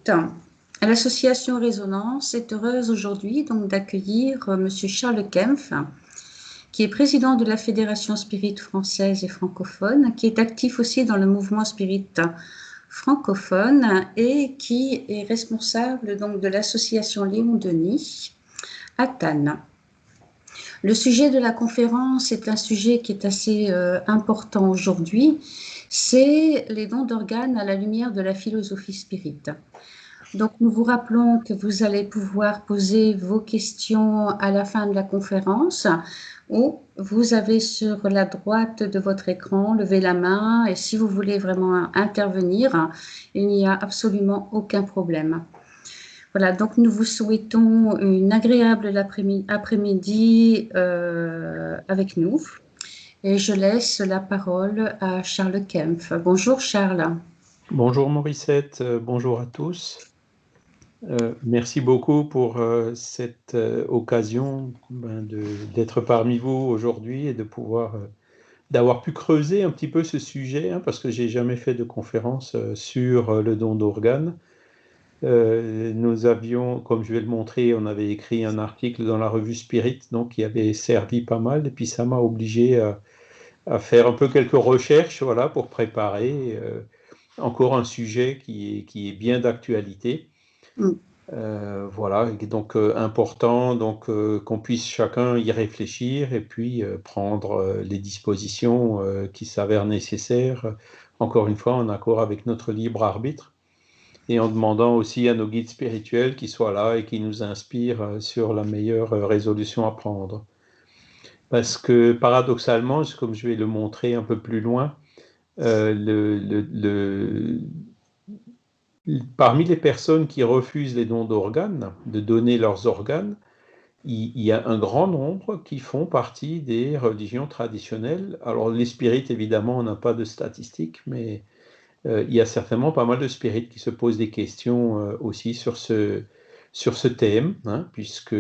écoute. L'association Résonance est heureuse aujourd'hui donc d'accueillir Monsieur Charles Kempf, qui est président de la Fédération Spirit française et francophone, qui est actif aussi dans le mouvement Spirit francophone et qui est responsable donc de l'association Léon Denis à Cannes. Le sujet de la conférence est un sujet qui est assez important aujourd'hui, c'est les dons d'organes à la lumière de la philosophie spirit. Donc nous vous rappelons que vous allez pouvoir poser vos questions à la fin de la conférence, où vous avez sur la droite de votre écran levé la main, et si vous voulez vraiment intervenir, il n'y a absolument aucun problème. Voilà, donc nous vous souhaitons une agréable après-midi avec nous. Et je laisse la parole à Charles Kempf. Bonjour Charles. Bonjour Morissette, bonjour à tous. Merci beaucoup pour cette occasion d'être parmi vous aujourd'hui et de d'avoir pu creuser un petit peu ce sujet, hein, parce que j'ai jamais fait de conférence sur le don d'organes. Nous avions, comme je vais le montrer, on avait écrit un article dans la revue Spirit, donc qui avait servi pas mal, et puis ça m'a obligé à faire un peu quelques recherches, voilà, pour préparer encore un sujet qui est bien d'actualité. Voilà, et donc important donc qu'on puisse chacun y réfléchir et puis prendre les dispositions qui s'avèrent nécessaires, encore une fois en accord avec notre libre arbitre, et en demandant aussi à nos guides spirituels qui soient là et qui nous inspirent sur la meilleure résolution à prendre. Parce que paradoxalement, comme je vais le montrer un peu plus loin, parmi les personnes qui refusent les dons d'organes, de donner leurs organes, il y a un grand nombre qui font partie des religions traditionnelles. Alors les spirites, évidemment, on n'a pas de statistiques, mais il y a certainement pas mal de spirites qui se posent des questions aussi sur ce thème, hein, puisque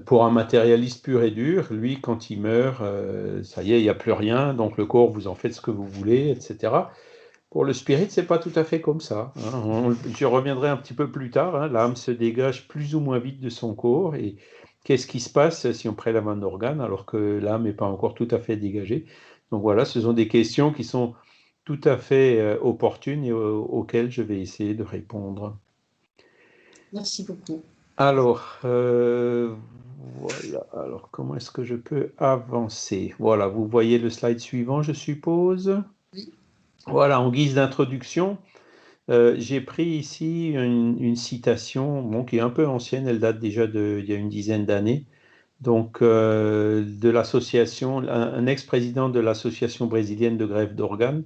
pour un matérialiste pur et dur, lui, quand il meurt, ça y est, il n'y a plus rien, donc le corps, vous en faites ce que vous voulez, etc. Pour le spirit, c'est pas tout à fait comme ça, hein. Je reviendrai un petit peu plus tard, hein. L'âme se dégage plus ou moins vite de son corps. Et qu'est-ce qui se passe si on prélève un organe alors que l'âme n'est pas encore tout à fait dégagée? Donc voilà, ce sont des questions qui sont tout à fait opportunes et auxquelles je vais essayer de répondre. Merci beaucoup. Alors, voilà. Alors, comment est-ce que je peux avancer? Voilà, vous voyez le slide suivant, je suppose. Oui. Voilà, en guise d'introduction. J'ai pris ici une citation bon, qui est un peu ancienne, elle date déjà d'il y a une dizaine d'années, donc de l'association, un ex-président de l'association brésilienne de greffe d'organes,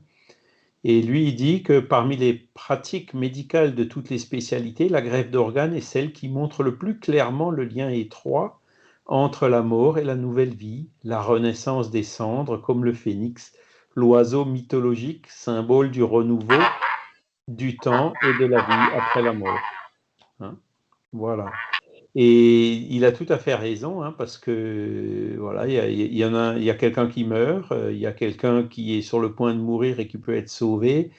et lui il dit que parmi les pratiques médicales de toutes les spécialités, la greffe d'organes est celle qui montre le plus clairement le lien étroit entre la mort et la nouvelle vie, la renaissance des cendres comme le phénix, l'oiseau mythologique, symbole du renouveau du temps et de la vie après la mort. Hein, voilà. Et il a tout à fait raison, hein, parce que voilà, il y a quelqu'un qui meurt, il y a quelqu'un qui est sur le point de mourir et qui peut être sauvé.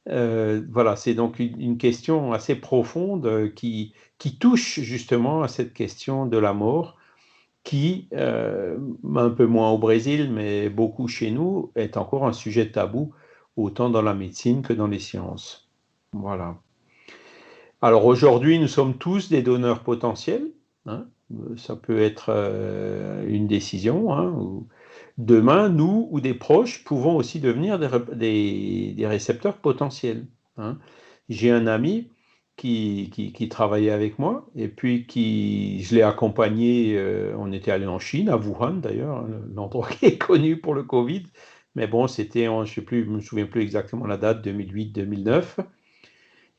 Voilà, c'est donc une question assez profonde qui touche justement à cette question de la mort, qui, un peu moins au Brésil, mais beaucoup chez nous, est encore un sujet tabou, autant dans la médecine que dans les sciences. Voilà. Alors aujourd'hui, nous sommes tous des donneurs potentiels, hein. Ça peut être une décision, hein, demain, nous ou des proches pouvons aussi devenir des récepteurs potentiels, hein. J'ai un ami qui travaillait avec moi et puis je l'ai accompagné, on était allé en Chine, à Wuhan d'ailleurs, hein, l'endroit qui est connu pour le Covid, mais bon, c'était, je sais plus, je me souviens plus exactement la date, 2008-2009.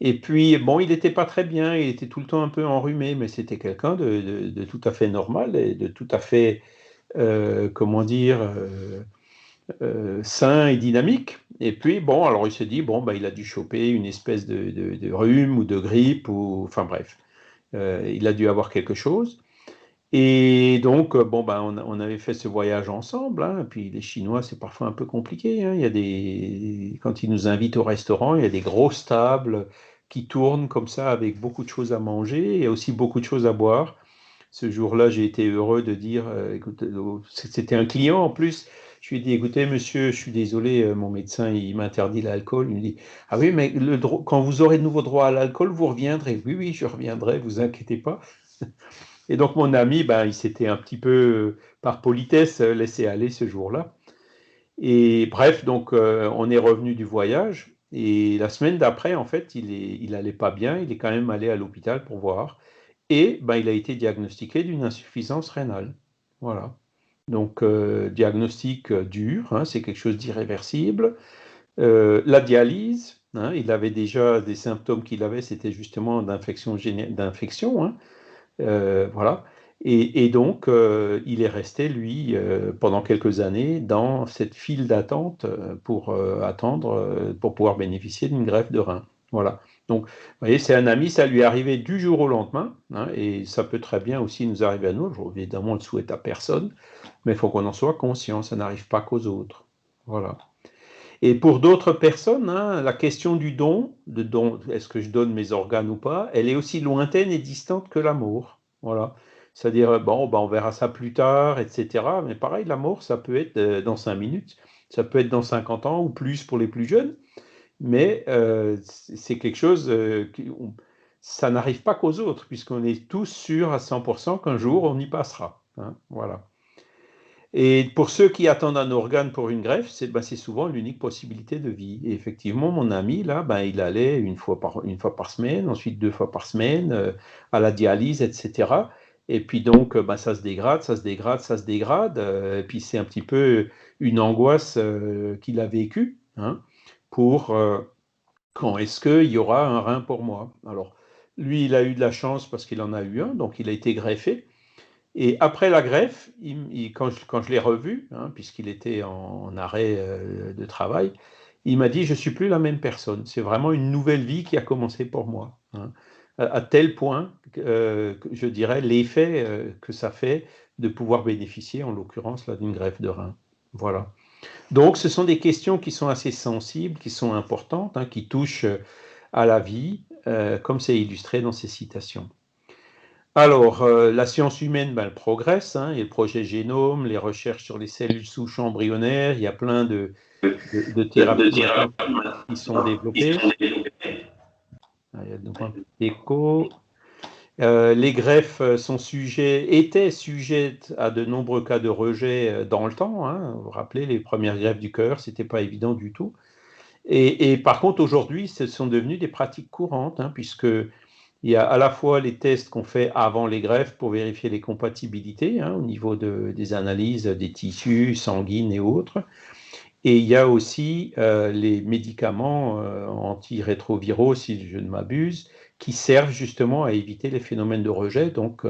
Et puis, bon, il n'était pas très bien, il était tout le temps un peu enrhumé, mais c'était quelqu'un de tout à fait normal et de tout à fait, comment dire, sain et dynamique. Et puis, bon, alors il se dit, bon, bah, il a dû choper une espèce de rhume ou de grippe, ou, enfin bref, il a dû avoir quelque chose. Et donc, bon, bah, on avait fait ce voyage ensemble, hein. Puis les Chinois, c'est parfois un peu compliqué, hein. Quand ils nous invitent au restaurant, il y a des grosses tables, qui tourne comme ça avec beaucoup de choses à manger et aussi beaucoup de choses à boire. Ce jour-là, j'ai été heureux de dire, écoute, c'était un client en plus. Je lui ai dit, écoutez, monsieur, je suis désolé, mon médecin, il m'interdit l'alcool. Il me dit, ah oui, mais quand vous aurez de nouveau droit à l'alcool, vous reviendrez. Oui, oui, je reviendrai, vous inquiétez pas. Et donc, mon ami, ben, il s'était un petit peu, par politesse, laissé aller ce jour-là. Et bref, donc, on est revenu du voyage. Et la semaine d'après, en fait, il allait pas bien. Il est quand même allé à l'hôpital pour voir. Et ben, il a été diagnostiqué d'une insuffisance rénale. Voilà. Donc, diagnostic dur, hein, c'est quelque chose d'irréversible. La dialyse, hein, il avait déjà des symptômes qu'il avait, c'était justement d'infection, hein, voilà. Et donc, il est resté, lui, pendant quelques années, dans cette file d'attente pour attendre, pour pouvoir bénéficier d'une greffe de rein. Voilà. Donc, vous voyez, c'est un ami, ça lui est arrivé du jour au lendemain, hein, et ça peut très bien aussi nous arriver à nous. Évidemment, on ne le souhaite à personne, mais il faut qu'on en soit conscient, ça n'arrive pas qu'aux autres. Voilà. Et pour d'autres personnes, hein, la question du don, est-ce que je donne mes organes ou pas, elle est aussi lointaine et distante que la mort. Voilà. C'est-à-dire, bon, ben, on verra ça plus tard, etc. Mais pareil, la mort, ça peut être dans 5 minutes, ça peut être dans 50 ans ou plus pour les plus jeunes, mais c'est quelque chose, ça n'arrive pas qu'aux autres, puisqu'on est tous sûrs à 100% qu'un jour, on y passera. Hein, voilà. Et pour ceux qui attendent un organe pour une greffe, c'est souvent l'unique possibilité de vie. Et effectivement, mon ami, là, ben, il allait une fois par semaine, ensuite 2 fois par semaine, à la dialyse, etc. Et puis donc, ben, ça se dégrade, ça se dégrade, ça se dégrade. Et puis c'est un petit peu une angoisse qu'il a vécue, hein, pour quand est-ce qu'il y aura un rein pour moi. Alors, lui, il a eu de la chance parce qu'il en a eu un, donc il a été greffé. Et après la greffe, quand je l'ai revu, hein, puisqu'il était en arrêt de travail, il m'a dit, je ne suis plus la même personne. C'est vraiment une nouvelle vie qui a commencé pour moi. Hein. À tel point, que je dirais, l'effet que ça fait de pouvoir bénéficier, en l'occurrence, là, d'une greffe de rein. Voilà. Donc, ce sont des questions qui sont assez sensibles, qui sont importantes, hein, qui touchent à la vie, comme c'est illustré dans ces citations. Alors, la science humaine, ben, elle progresse, hein, il y a le projet Génome, les recherches sur les cellules souches embryonnaires, il y a plein de thérapies maintenant qui sont développées. Ah, il y a donc un petit écho. Les greffes étaient sujettes à de nombreux cas de rejet dans le temps. Hein. Vous vous rappelez, les premières greffes du cœur, c'était pas évident du tout. Et par contre, aujourd'hui, ce sont devenues des pratiques courantes, hein, puisque il y a à la fois les tests qu'on fait avant les greffes pour vérifier les compatibilités, hein, au niveau des analyses des tissus sanguines et autres. Et il y a aussi les médicaments antirétroviraux, si je ne m'abuse, qui servent justement à éviter les phénomènes de rejet. Donc,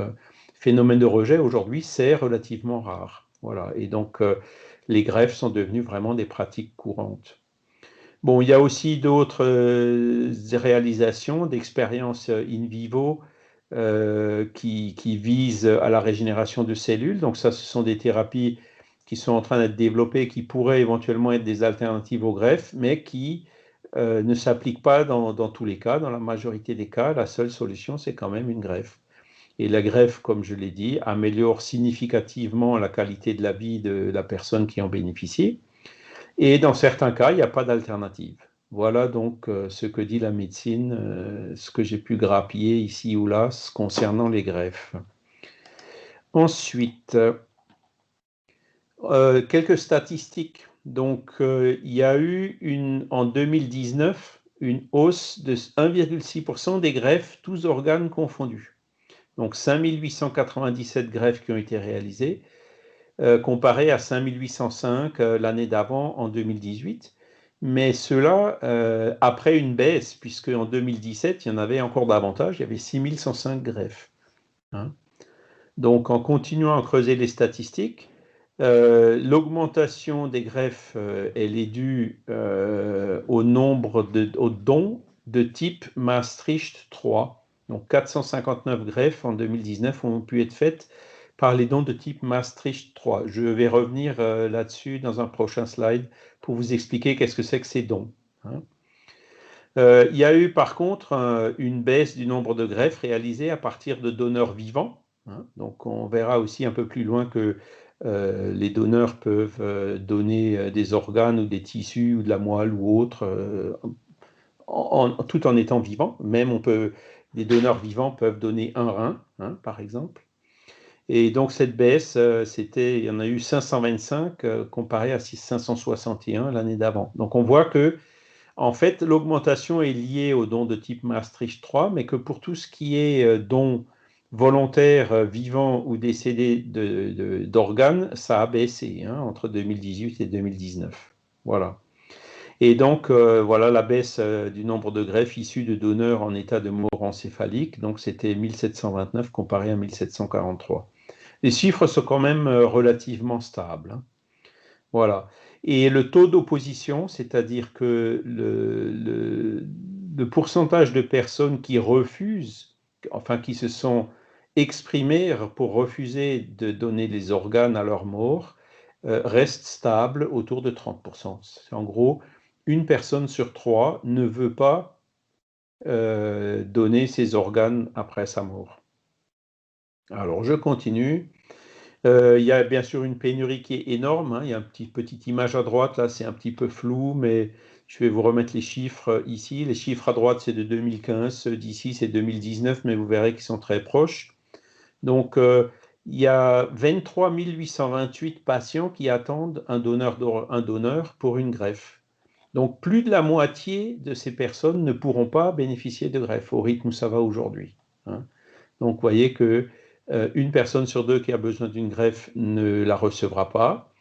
phénomène de rejet aujourd'hui, c'est relativement rare. Voilà. Et donc, les greffes sont devenues vraiment des pratiques courantes. Bon, il y a aussi d'autres réalisations d'expériences in vivo qui visent à la régénération de cellules. Donc ça, ce sont des thérapies qui sont en train d'être développées, qui pourraient éventuellement être des alternatives aux greffes, mais qui ne s'appliquent pas dans tous les cas. Dans la majorité des cas, la seule solution, c'est quand même une greffe. Et la greffe, comme je l'ai dit, améliore significativement la qualité de la vie de la personne qui en bénéficie. Et dans certains cas, il n'y a pas d'alternative. Voilà donc ce que dit la médecine, ce que j'ai pu grappiller ici ou là concernant les greffes. Ensuite, quelques statistiques. Donc, il y a eu en 2019 une hausse de 1,6% des greffes, tous organes confondus. Donc, 5897 greffes qui ont été réalisées, comparé à 5805 l'année d'avant, en 2018. Mais cela après une baisse, puisque en 2017, il y en avait encore davantage, il y avait 6105 greffes. Hein. Donc, en continuant à creuser les statistiques, l'augmentation des greffes, elle est due au aux dons de type Maastricht 3. Donc, 459 greffes en 2019 ont pu être faites par les dons de type Maastricht 3. Je vais revenir là-dessus dans un prochain slide pour vous expliquer qu'est-ce que c'est que ces dons. Hein. Il y a eu par contre une baisse du nombre de greffes réalisées à partir de donneurs vivants, hein. Donc on verra aussi un peu plus loin que les donneurs peuvent donner des organes ou des tissus ou de la moelle ou autre, tout en étant vivants. Même des donneurs vivants peuvent donner un rein, hein, par exemple. Et donc cette baisse, il y en a eu 525 comparé à 561 l'année d'avant. Donc on voit que en fait, l'augmentation est liée aux dons de type Maastricht 3, mais que pour tout ce qui est dons volontaires, vivants ou décédés d'organes, ça a baissé, hein, entre 2018 et 2019. Voilà. Et donc, voilà la baisse du nombre de greffes issues de donneurs en état de mort encéphalique. Donc, c'était 1729 comparé à 1743. Les chiffres sont quand même relativement stables, hein. Voilà. Et le taux d'opposition, c'est-à-dire que le pourcentage de personnes qui refusent, enfin qui se sont exprimées pour refuser de donner les organes à leur mort, reste stable autour de 30%. C'est en gros, une personne sur trois ne veut pas donner ses organes après sa mort. Alors, je continue. Il y a bien sûr une pénurie qui est énorme, hein. Il y a une petite image à droite, là, c'est un petit peu flou, mais je vais vous remettre les chiffres ici. Les chiffres à droite, c'est de 2015, ceux d'ici, c'est 2019, mais vous verrez qu'ils sont très proches. Donc, il y a 23 828 patients qui attendent un donneur pour une greffe. Donc, plus de la moitié de ces personnes ne pourront pas bénéficier de greffe au rythme où ça va aujourd'hui, hein. Donc, vous voyez que une personne sur deux qui a besoin d'une greffe ne la recevra pas.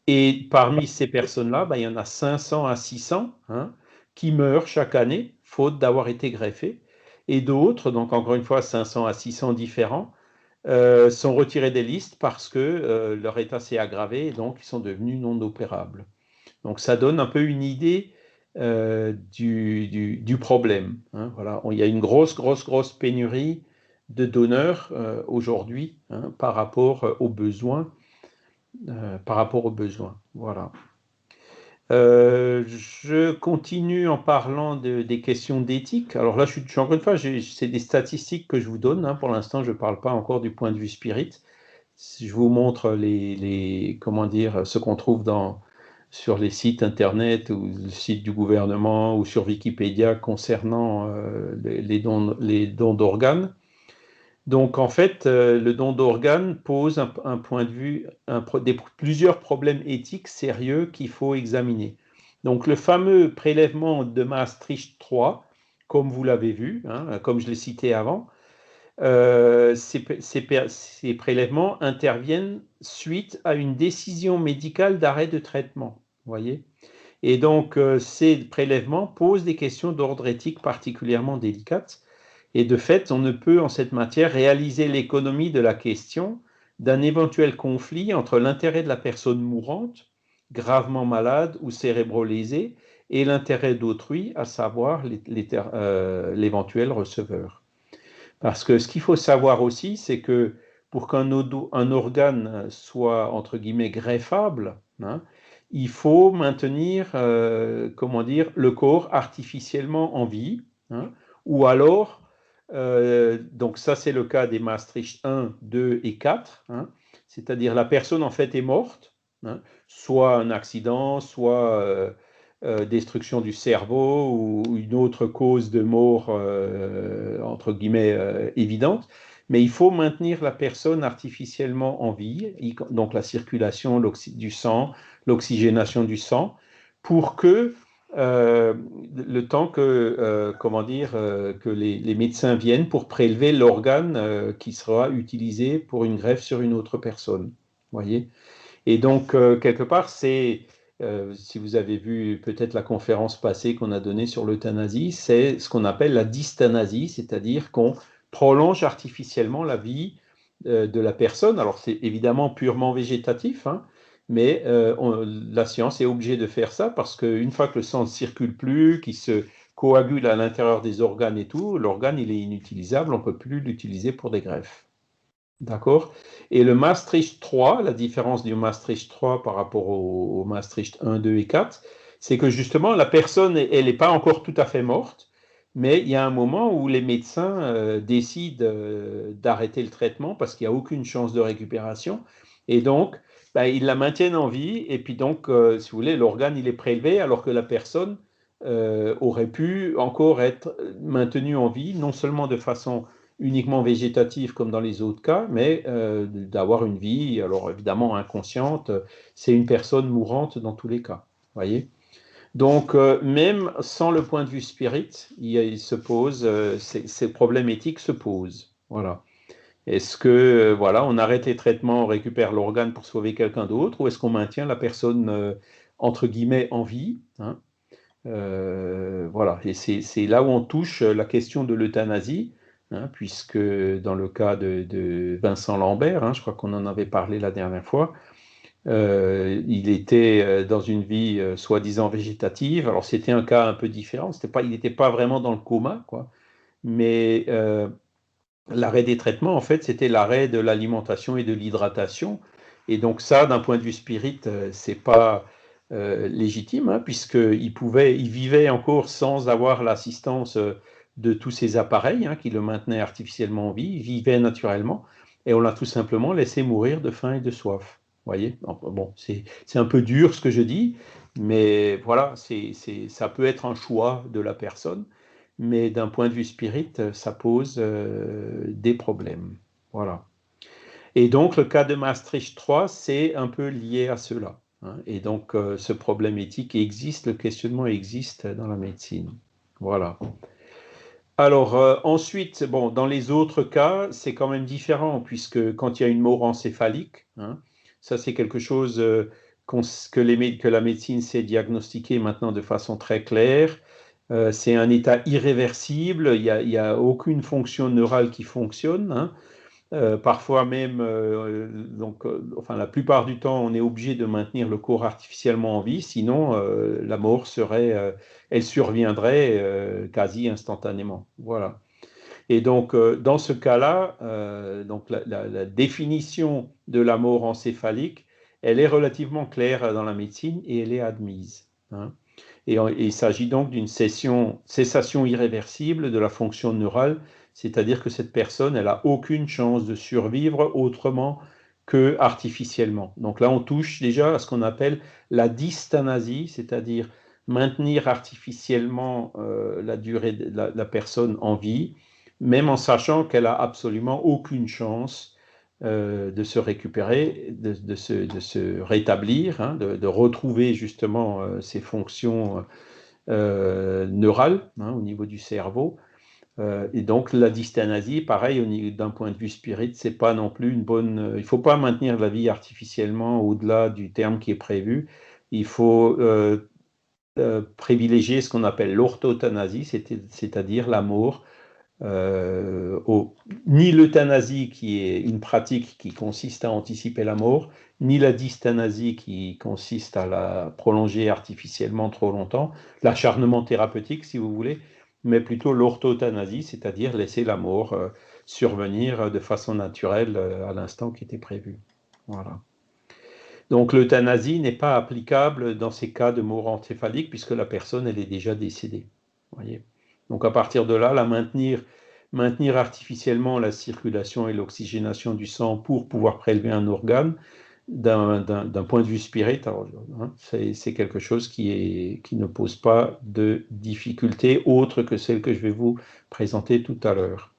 Et parmi ces personnes-là, il y en a 500 à 600, hein, qui meurent chaque année, faute d'avoir été greffés. Et d'autres, donc encore une fois 500 à 600 différents, sont retirés des listes parce que leur état s'est aggravé et donc ils sont devenus non opérables. Donc ça donne un peu une idée du problème, hein. Voilà. Il y a une grosse pénurie de donneurs aujourd'hui, hein, par rapport aux besoins. Voilà. Je continue en parlant des questions d'éthique. Alors là, encore une fois, c'est des statistiques que je vous donne, hein. Pour l'instant, je ne parle pas encore du point de vue spirit. Si je vous montre comment dire, ce qu'on trouve sur les sites internet ou le site du gouvernement ou sur Wikipédia concernant les dons d'organes. Donc en fait, le don d'organes pose un point de vue, plusieurs problèmes éthiques sérieux qu'il faut examiner. Donc le fameux prélèvement de Maastricht 3, comme vous l'avez vu, hein, comme je l'ai cité avant, ces prélèvements interviennent suite à une décision médicale d'arrêt de traitement, voyez. Et donc, ces prélèvements posent des questions d'ordre éthique particulièrement délicates. Et de fait, on ne peut en cette matière réaliser l'économie de la question d'un éventuel conflit entre l'intérêt de la personne mourante, gravement malade ou cérébro-lésée, et l'intérêt d'autrui, à savoir l'éventuel receveur. Parce que ce qu'il faut savoir aussi, c'est que pour qu'un organe soit, entre guillemets, greffable, hein, il faut maintenir, comment dire, le corps artificiellement en vie, hein, ou alors, donc ça c'est le cas des Maastricht 1, 2 et 4, hein, c'est-à-dire la personne en fait est morte, hein, soit un accident, soit destruction du cerveau ou une autre cause de mort, entre guillemets, évidente. Mais il faut maintenir la personne artificiellement en vie, donc la circulation du sang, l'oxygénation du sang, pour que le temps que, comment dire, que les médecins viennent pour prélever l'organe qui sera utilisé pour une greffe sur une autre personne. Voyez? Et donc, quelque part, si vous avez vu peut-être la conférence passée qu'on a donnée sur l'euthanasie, c'est ce qu'on appelle la dysthanasie, c'est-à-dire qu'on prolonge artificiellement la vie de la personne. Alors, c'est évidemment purement végétatif, hein, mais la science est obligée de faire ça parce qu'une fois que le sang ne circule plus, qu'il se coagule à l'intérieur des organes et tout, l'organe, il est inutilisable, on ne peut plus l'utiliser pour des greffes. D'accord? Et le Maastricht 3, la différence du Maastricht 3 par rapport au Maastricht 1, 2 et 4, C'est que justement, la personne, elle n'est pas encore tout à fait morte, mais il y a un moment où les médecins décident d'arrêter le traitement parce qu'il n'y a aucune chance de récupération. Et donc, ben, ils la maintiennent en vie. Et puis donc, si vous voulez, l'organe, il est prélevé alors que la personne aurait pu encore être maintenue en vie, non seulement de façon uniquement végétative comme dans les autres cas, mais d'avoir une vie, alors évidemment inconsciente. C'est une personne mourante dans tous les cas. Voyez? Donc, même sans le point de vue spirit, il se pose, ces problèmes éthiques se posent. Voilà. Est-ce que, voilà, on arrête les traitements, on récupère l'organe pour sauver quelqu'un d'autre, ou est-ce qu'on maintient la personne, entre guillemets, en vie, hein? Voilà. Et c'est là où on touche la question de l'euthanasie, hein, puisque dans le cas de Vincent Lambert, hein, je crois qu'on en avait parlé la dernière fois, il était dans une vie soi-disant végétative. Alors c'était un cas un peu différent. Il n'était pas vraiment dans le coma, quoi. Mais l'arrêt des traitements, en fait, c'était l'arrêt de l'alimentation et de l'hydratation. Et donc ça, d'un point de vue spirit, c'est pas légitime, hein, il vivait encore sans avoir l'assistance de tous ces appareils hein, qui le maintenaient artificiellement en vie. Il vivait naturellement et on l'a tout simplement laissé mourir de faim et de soif. Voyez, bon, c'est un peu dur ce que je dis, mais voilà, ça peut être un choix de la personne, mais d'un point de vue spirit, ça pose des problèmes. Voilà. Et donc, le cas de Maastricht 3, c'est un peu lié à cela, hein. Et donc, ce problème éthique existe, le questionnement existe dans la médecine. Voilà. Alors, ensuite, bon, dans les autres cas, c'est quand même différent, puisque quand il y a une mort encéphalique, hein, ça c'est quelque chose que la médecine sait diagnostiquer maintenant de façon très claire. C'est un état irréversible, il y a aucune fonction neurale qui fonctionne, hein. Parfois même, enfin, la plupart du temps, on est obligé de maintenir le corps artificiellement en vie, sinon la mort elle surviendrait quasi instantanément. Voilà. Et donc, dans ce cas-là, donc la définition de la mort encéphalique, elle est relativement claire dans la médecine et elle est admise, hein. Et il s'agit donc d'une cessation irréversible de la fonction neurale, c'est-à-dire que cette personne, elle n'a aucune chance de survivre autrement que artificiellement. Donc là, on touche déjà à ce qu'on appelle la dysthanasie, c'est-à-dire maintenir artificiellement la durée de la personne en vie, même en sachant qu'elle a absolument aucune chance de se récupérer, de se rétablir, hein, de retrouver justement ses fonctions neurales hein, au niveau du cerveau. Et donc la dysthanasie, pareil, d'un point de vue spirit, c'est pas non plus une bonne. Il faut pas maintenir la vie artificiellement au-delà du terme qui est prévu. Il faut privilégier ce qu'on appelle l'orthothanasie, c'est-à-dire la mort ni l'euthanasie qui est une pratique qui consiste à anticiper la mort, ni la dysthanasie qui consiste à la prolonger artificiellement trop longtemps, l'acharnement thérapeutique si vous voulez, mais plutôt l'orthothanasie, c'est-à-dire laisser la mort survenir de façon naturelle à l'instant qui était prévu. Voilà. Donc l'euthanasie n'est pas applicable dans ces cas de mort encéphalique puisque la personne elle est déjà décédée. Voyez. Donc à partir de là, maintenir artificiellement la circulation et l'oxygénation du sang pour pouvoir prélever un organe, d'un point de vue spirit, hein, c'est quelque chose qui ne pose pas de difficulté autre que celle que je vais vous présenter tout à l'heure.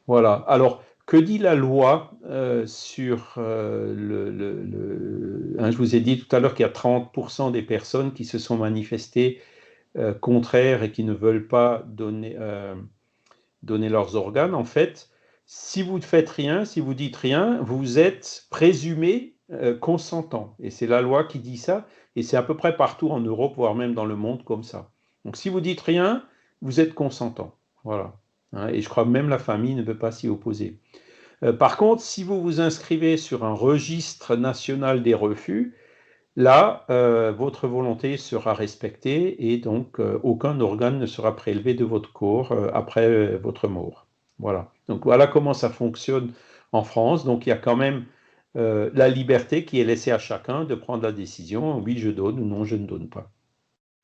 Voilà. Alors, que dit la loi sur hein, je vous ai dit tout à l'heure qu'il y a 30% des personnes qui se sont manifestées contraires et qui ne veulent pas donner leurs organes. En fait, si vous ne faites rien, si vous dites rien, vous êtes présumé consentant. Et c'est la loi qui dit ça. Et c'est à peu près partout en Europe, voire même dans le monde comme ça. Donc, si vous dites rien, vous êtes consentant. Voilà. Hein, et je crois que même la famille ne peut pas s'y opposer. Par contre, si vous vous inscrivez sur un registre national des refus, là, votre volonté sera respectée et donc aucun organe ne sera prélevé de votre corps après votre mort. Voilà. Donc voilà comment ça fonctionne en France. Donc il y a quand même la liberté qui est laissée à chacun de prendre la décision, oui je donne ou non je ne donne pas.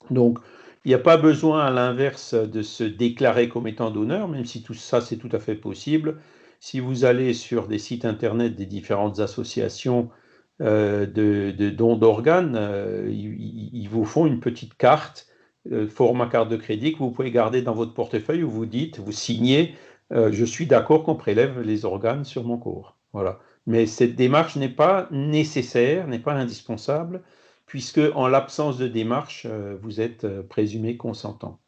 Donc, il n'y a pas besoin, à l'inverse, de se déclarer comme étant donneur, même si tout ça, c'est tout à fait possible. Si vous allez sur des sites internet des différentes associations de dons d'organes, ils vous font une petite carte, format carte de crédit, que vous pouvez garder dans votre portefeuille où vous dites, vous signez, je suis d'accord qu'on prélève les organes sur mon corps. Voilà. Mais cette démarche n'est pas nécessaire, n'est pas indispensable, puisque en l'absence de démarche, vous êtes présumé consentant.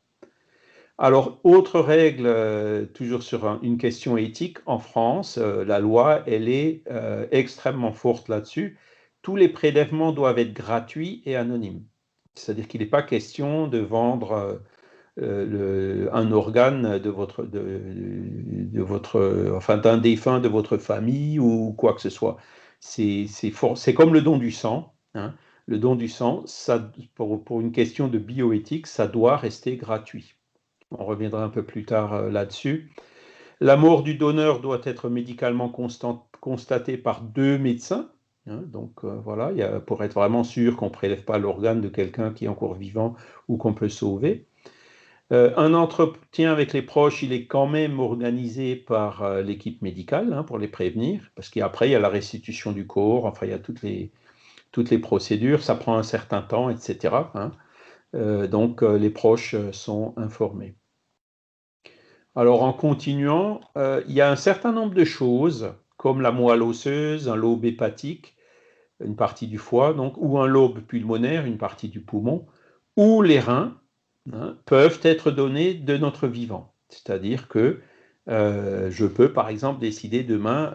Alors, autre règle, toujours sur une question éthique, en France, la loi, elle est extrêmement forte là-dessus. Tous les prélèvements doivent être gratuits et anonymes. C'est-à-dire qu'il n'est pas question de vendre un organe enfin, d'un défunt de votre famille ou quoi que ce soit. C'est comme le don du sang, hein. Le don du sang, ça, pour une question de bioéthique, ça doit rester gratuit. On reviendra un peu plus tard là-dessus. La mort du donneur doit être médicalement constatée par 2 médecins, hein. Donc voilà, pour être vraiment sûr qu'on ne prélève pas l'organe de quelqu'un qui est encore vivant ou qu'on peut sauver. Un entretien avec les proches, il est quand même organisé par l'équipe médicale, hein, pour les prévenir, parce qu'après, il y a la restitution du corps, enfin, il y a toutes les procédures, ça prend un certain temps, etc., hein. Donc, les proches sont informés. Alors, en continuant, il y a un certain nombre de choses, comme la moelle osseuse, un lobe hépatique, une partie du foie, donc, ou un lobe pulmonaire, une partie du poumon, ou les reins, hein, peuvent être donnés de notre vivant. C'est-à-dire que je peux, par exemple, décider demain,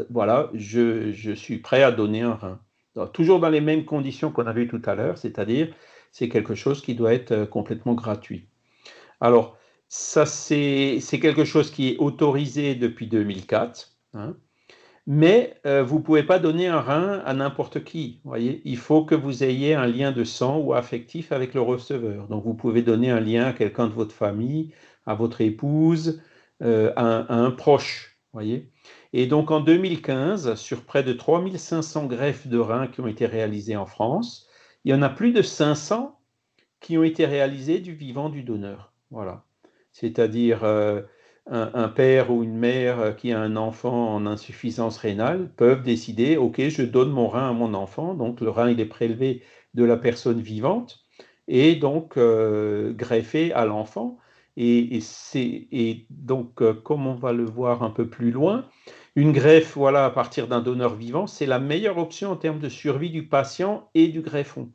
voilà, je suis prêt à donner un rein. Donc, toujours dans les mêmes conditions qu'on a vues tout à l'heure, c'est-à-dire c'est quelque chose qui doit être complètement gratuit. Alors, ça, c'est quelque chose qui est autorisé depuis 2004, hein. Mais vous ne pouvez pas donner un rein à n'importe qui. Voyez, il faut que vous ayez un lien de sang ou affectif avec le receveur. Donc vous pouvez donner un lien à quelqu'un de votre famille, à votre épouse, à un proche. Voyez. Et donc en 2015, sur près de 3500 greffes de reins qui ont été réalisées en France, il y en a plus de 500 qui ont été réalisées du vivant du donneur. Voilà. C'est-à-dire un père ou une mère qui a un enfant en insuffisance rénale peuvent décider, OK, je donne mon rein à mon enfant, donc le rein il est prélevé de la personne vivante et donc greffé à l'enfant. Et donc, comme on va le voir un peu plus loin, une greffe, voilà, à partir d'un donneur vivant, c'est la meilleure option en termes de survie du patient et du greffon,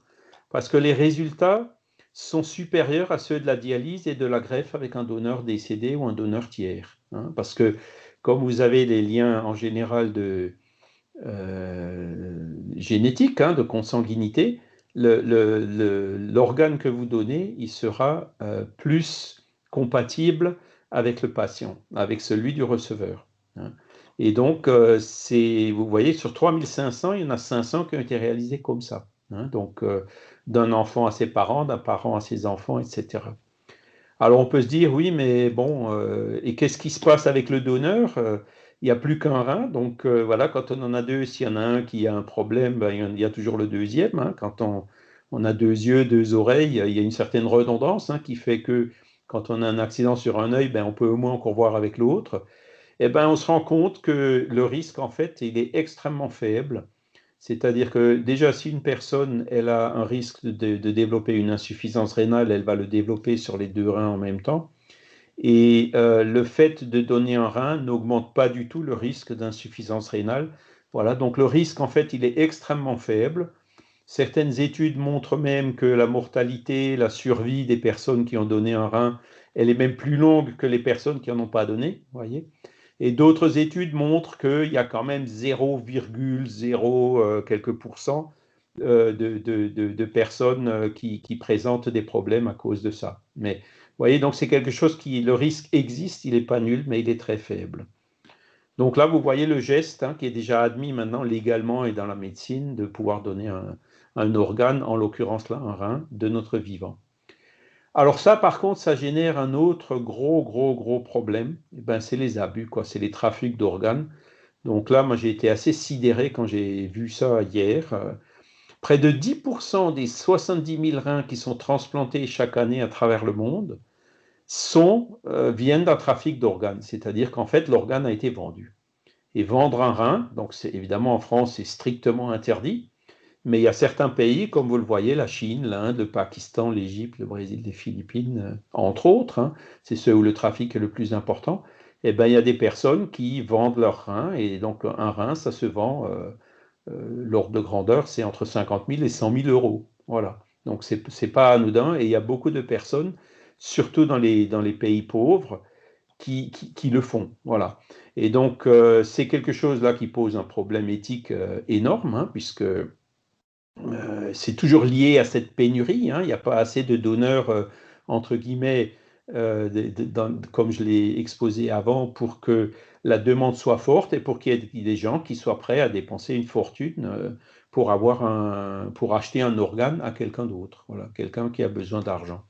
parce que les résultats sont supérieurs à ceux de la dialyse et de la greffe avec un donneur décédé ou un donneur tiers, hein. Parce que comme vous avez les liens en général de génétique, hein, de consanguinité, l'organe que vous donnez, il sera plus compatible avec le patient, avec celui du receveur, hein. Et donc, vous voyez, sur 3500, il y en a 500 qui ont été réalisés comme ça, hein. Donc, d'un enfant à ses parents, d'un parent à ses enfants, etc. Alors, on peut se dire, oui, mais bon, et qu'est-ce qui se passe avec le donneur? Il n'y a plus qu'un rein, donc voilà, quand on en a deux, s'il y en a un qui a un problème, ben, il y a toujours le deuxième, hein. Quand on a 2 yeux, 2 oreilles, il y a une certaine redondance, hein, qui fait que quand on a un accident sur un œil, ben, on peut au moins encore voir avec l'autre. Eh ben, on se rend compte que le risque, en fait, il est extrêmement faible. C'est-à-dire que déjà, si une personne elle a un risque de développer une insuffisance rénale, elle va le développer sur les 2 reins en même temps. Et le fait de donner un rein n'augmente pas du tout le risque d'insuffisance rénale. Voilà, donc le risque, en fait, il est extrêmement faible. Certaines études montrent même que la mortalité, la survie des personnes qui ont donné un rein, elle est même plus longue que les personnes qui n'en ont pas donné, voyez. Et d'autres études montrent qu'il y a quand même 0,0 quelques pourcents de personnes qui présentent des problèmes à cause de ça. Mais vous voyez, donc c'est quelque chose le risque existe, il n'est pas nul, mais il est très faible. Donc là, vous voyez le geste, hein, qui est déjà admis maintenant légalement et dans la médecine de pouvoir donner un organe, en l'occurrence là, un rein, de notre vivant. Alors ça, par contre, ça génère un autre gros problème. Eh ben, c'est les abus, quoi. C'est les trafics d'organes. Donc là, moi, j'ai été assez sidéré quand j'ai vu ça hier. Près de 10% des 70 000 reins qui sont transplantés chaque année à travers le monde viennent d'un trafic d'organes, c'est-à-dire qu'en fait l'organe a été vendu. Et vendre un rein, donc évidemment en France c'est strictement interdit, mais il y a certains pays, comme vous le voyez, la Chine, l'Inde, le Pakistan, l'Égypte, le Brésil, les Philippines, entre autres, hein, c'est ceux où le trafic est le plus important, et ben, il y a des personnes qui vendent leurs reins, et donc un rein, ça se vend, l'ordre de grandeur, c'est entre 50 000 et 100 000 euros. Voilà. Donc c'est pas anodin, et il y a beaucoup de personnes, surtout dans les pays pauvres, qui le font. Voilà. Et donc, c'est quelque chose là qui pose un problème éthique énorme, hein, puisque c'est toujours lié à cette pénurie, hein. Il n'y a pas assez de donneurs, entre guillemets, comme je l'ai exposé avant, pour que la demande soit forte et pour qu'il y ait des gens qui soient prêts à dépenser une fortune pour acheter un organe à quelqu'un d'autre, voilà, quelqu'un qui a besoin d'argent.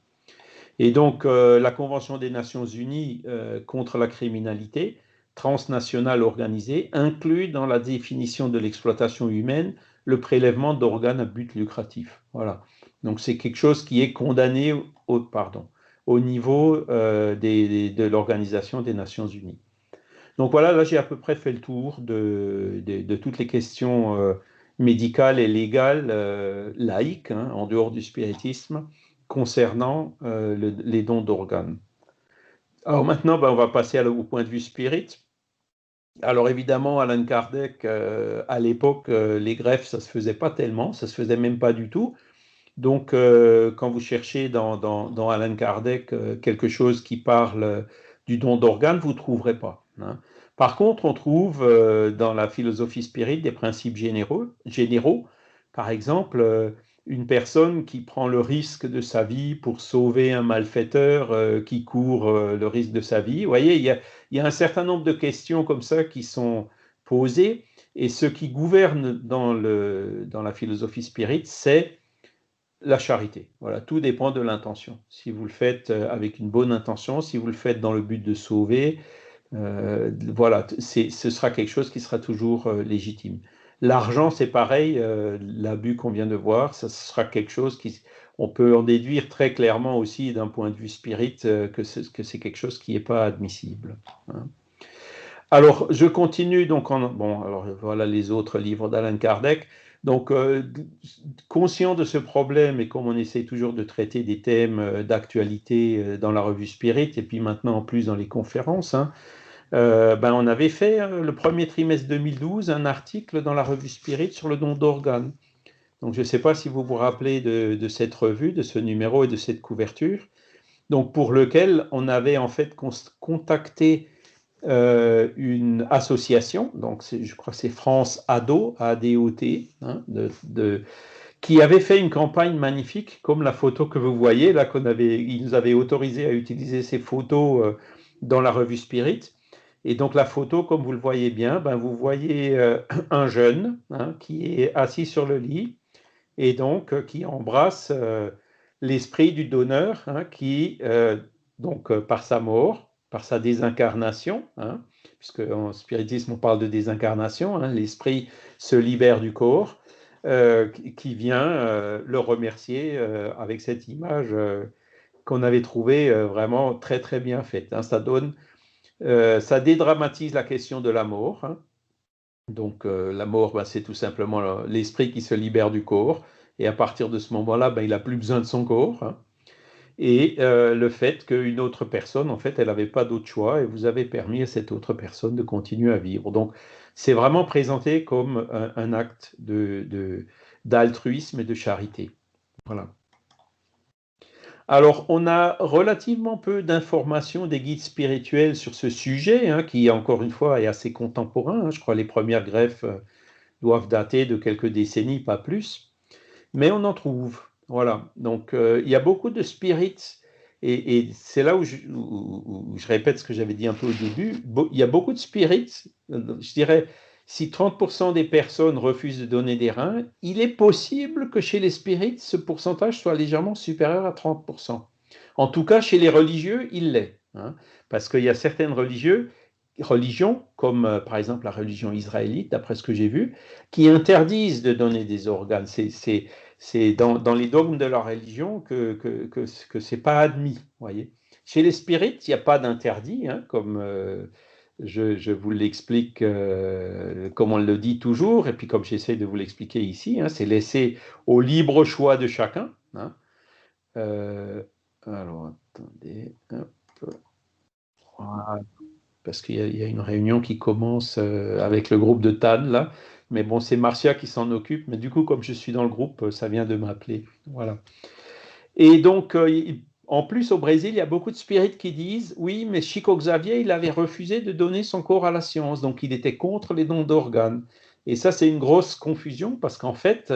Et donc, la Convention des Nations Unies contre la criminalité transnationale organisée inclut dans la définition de l'exploitation humaine le prélèvement d'organes à but lucratif. Voilà. Donc, c'est quelque chose qui est condamné au niveau de l'Organisation des Nations Unies. Donc voilà, là j'ai à peu près fait le tour de toutes les questions médicales et légales, laïques, hein, en dehors du spiritisme, concernant les dons d'organes. Alors maintenant, ben, on va passer au point de vue spirit. Alors évidemment, Alan Kardec, à l'époque, les greffes, ça ne se faisait pas tellement, ça ne se faisait même pas du tout. Donc, quand vous cherchez dans Alan Kardec quelque chose qui parle du don d'organes, vous ne trouverez pas, hein. Par contre, on trouve dans la philosophie spirit des principes généraux. Par exemple, une personne qui prend le risque de sa vie pour sauver un malfaiteur qui court le risque de sa vie. Vous voyez, il y a un certain nombre de questions comme ça qui sont posées. Et ce qui gouverne dans la philosophie spirit, c'est la charité. Voilà, tout dépend de l'intention. Si vous le faites avec une bonne intention, si vous le faites dans le but de sauver, voilà, ce sera quelque chose qui sera toujours légitime. L'argent, c'est pareil, l'abus qu'on vient de voir, ça sera quelque chose on peut en déduire très clairement aussi d'un point de vue spirit que c'est quelque chose qui n'est pas admissible, hein. Alors, je continue donc bon, alors voilà les autres livres d'Alan Kardec. Donc, conscient de ce problème et comme on essaie toujours de traiter des thèmes d'actualité dans la revue Spirit et puis maintenant en plus dans les conférences, hein, ben, on avait fait le premier trimestre 2012 un article dans la revue Spirit sur le don d'organes. Donc, je ne sais pas si vous vous rappelez de cette revue, de ce numéro et de cette couverture. Donc, pour lequel on avait en fait contacté une association, donc je crois que c'est France Ado, ADOT, hein, qui avait fait une campagne magnifique, comme la photo que vous voyez, là, ils nous avaient autorisé à utiliser ces photos dans la revue Spirit. Et donc la photo, comme vous le voyez bien, ben, vous voyez un jeune, hein, qui est assis sur le lit et donc qui embrasse l'esprit du donneur, hein, qui, par sa mort, par sa désincarnation, hein, puisque en spiritisme on parle de désincarnation, hein, l'esprit se libère du corps, qui vient le remercier avec cette image qu'on avait trouvée vraiment très très bien faite, hein. Ça dédramatise la question de la mort, hein. Donc la mort, ben, c'est tout simplement l'esprit qui se libère du corps, et à partir de ce moment-là, ben, il n'a plus besoin de son corps, hein. Et le fait qu'une autre personne, en fait, elle n'avait pas d'autre choix, et vous avez permis à cette autre personne de continuer à vivre. Donc c'est vraiment présenté comme un acte d'altruisme et de charité. Voilà. Alors, on a relativement peu d'informations des guides spirituels sur ce sujet, hein, qui, encore une fois, est assez contemporain, hein. Je crois que les premières greffes doivent dater de quelques décennies, pas plus. Mais on en trouve. Voilà. Donc, il y a beaucoup de spirits, et c'est là où je répète ce que j'avais dit un peu au début. Il y a beaucoup de spirits, je dirais, si 30% des personnes refusent de donner des reins, il est possible que chez les spirites, ce pourcentage soit légèrement supérieur à 30%. En tout cas, chez les religieux, il l'est, hein, parce qu'il y a certaines religieux religions, comme par exemple la religion israélite, d'après ce que j'ai vu, qui interdisent de donner des organes. C'est dans les dogmes de leur religion que c'est pas admis, voyez. Chez les spirites, il n'y a pas d'interdit, hein, comme je vous l'explique comme on le dit toujours, et puis comme j'essaie de vous l'expliquer ici, hein, c'est laissé au libre choix de chacun. Hein. Alors, attendez, hop, voilà, parce qu'il y a une réunion qui commence avec le groupe de TAN, là, mais bon, c'est Marcia qui s'en occupe, mais du coup, comme je suis dans le groupe, ça vient de m'appeler. Voilà. Et donc, en plus, au Brésil, il y a beaucoup de spirites qui disent, oui, mais Chico Xavier, il avait refusé de donner son corps à la science, donc il était contre les dons d'organes. Et ça, c'est une grosse confusion, parce qu'en fait,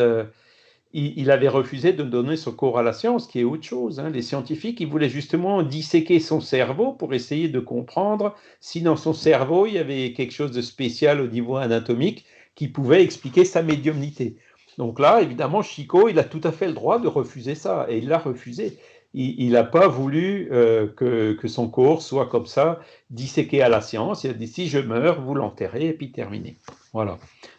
il avait refusé de donner son corps à la science, qui est autre chose. Hein. Les scientifiques, ils voulaient justement disséquer son cerveau pour essayer de comprendre si dans son cerveau, il y avait quelque chose de spécial au niveau anatomique qui pouvait expliquer sa médiumnité. Donc là, évidemment, Chico, il a tout à fait le droit de refuser ça, et il l'a refusé. Il n'a pas voulu que son corps soit comme ça, disséqué à la science. Il a dit, si je meurs, vous l'enterrez, et puis terminé. Voilà.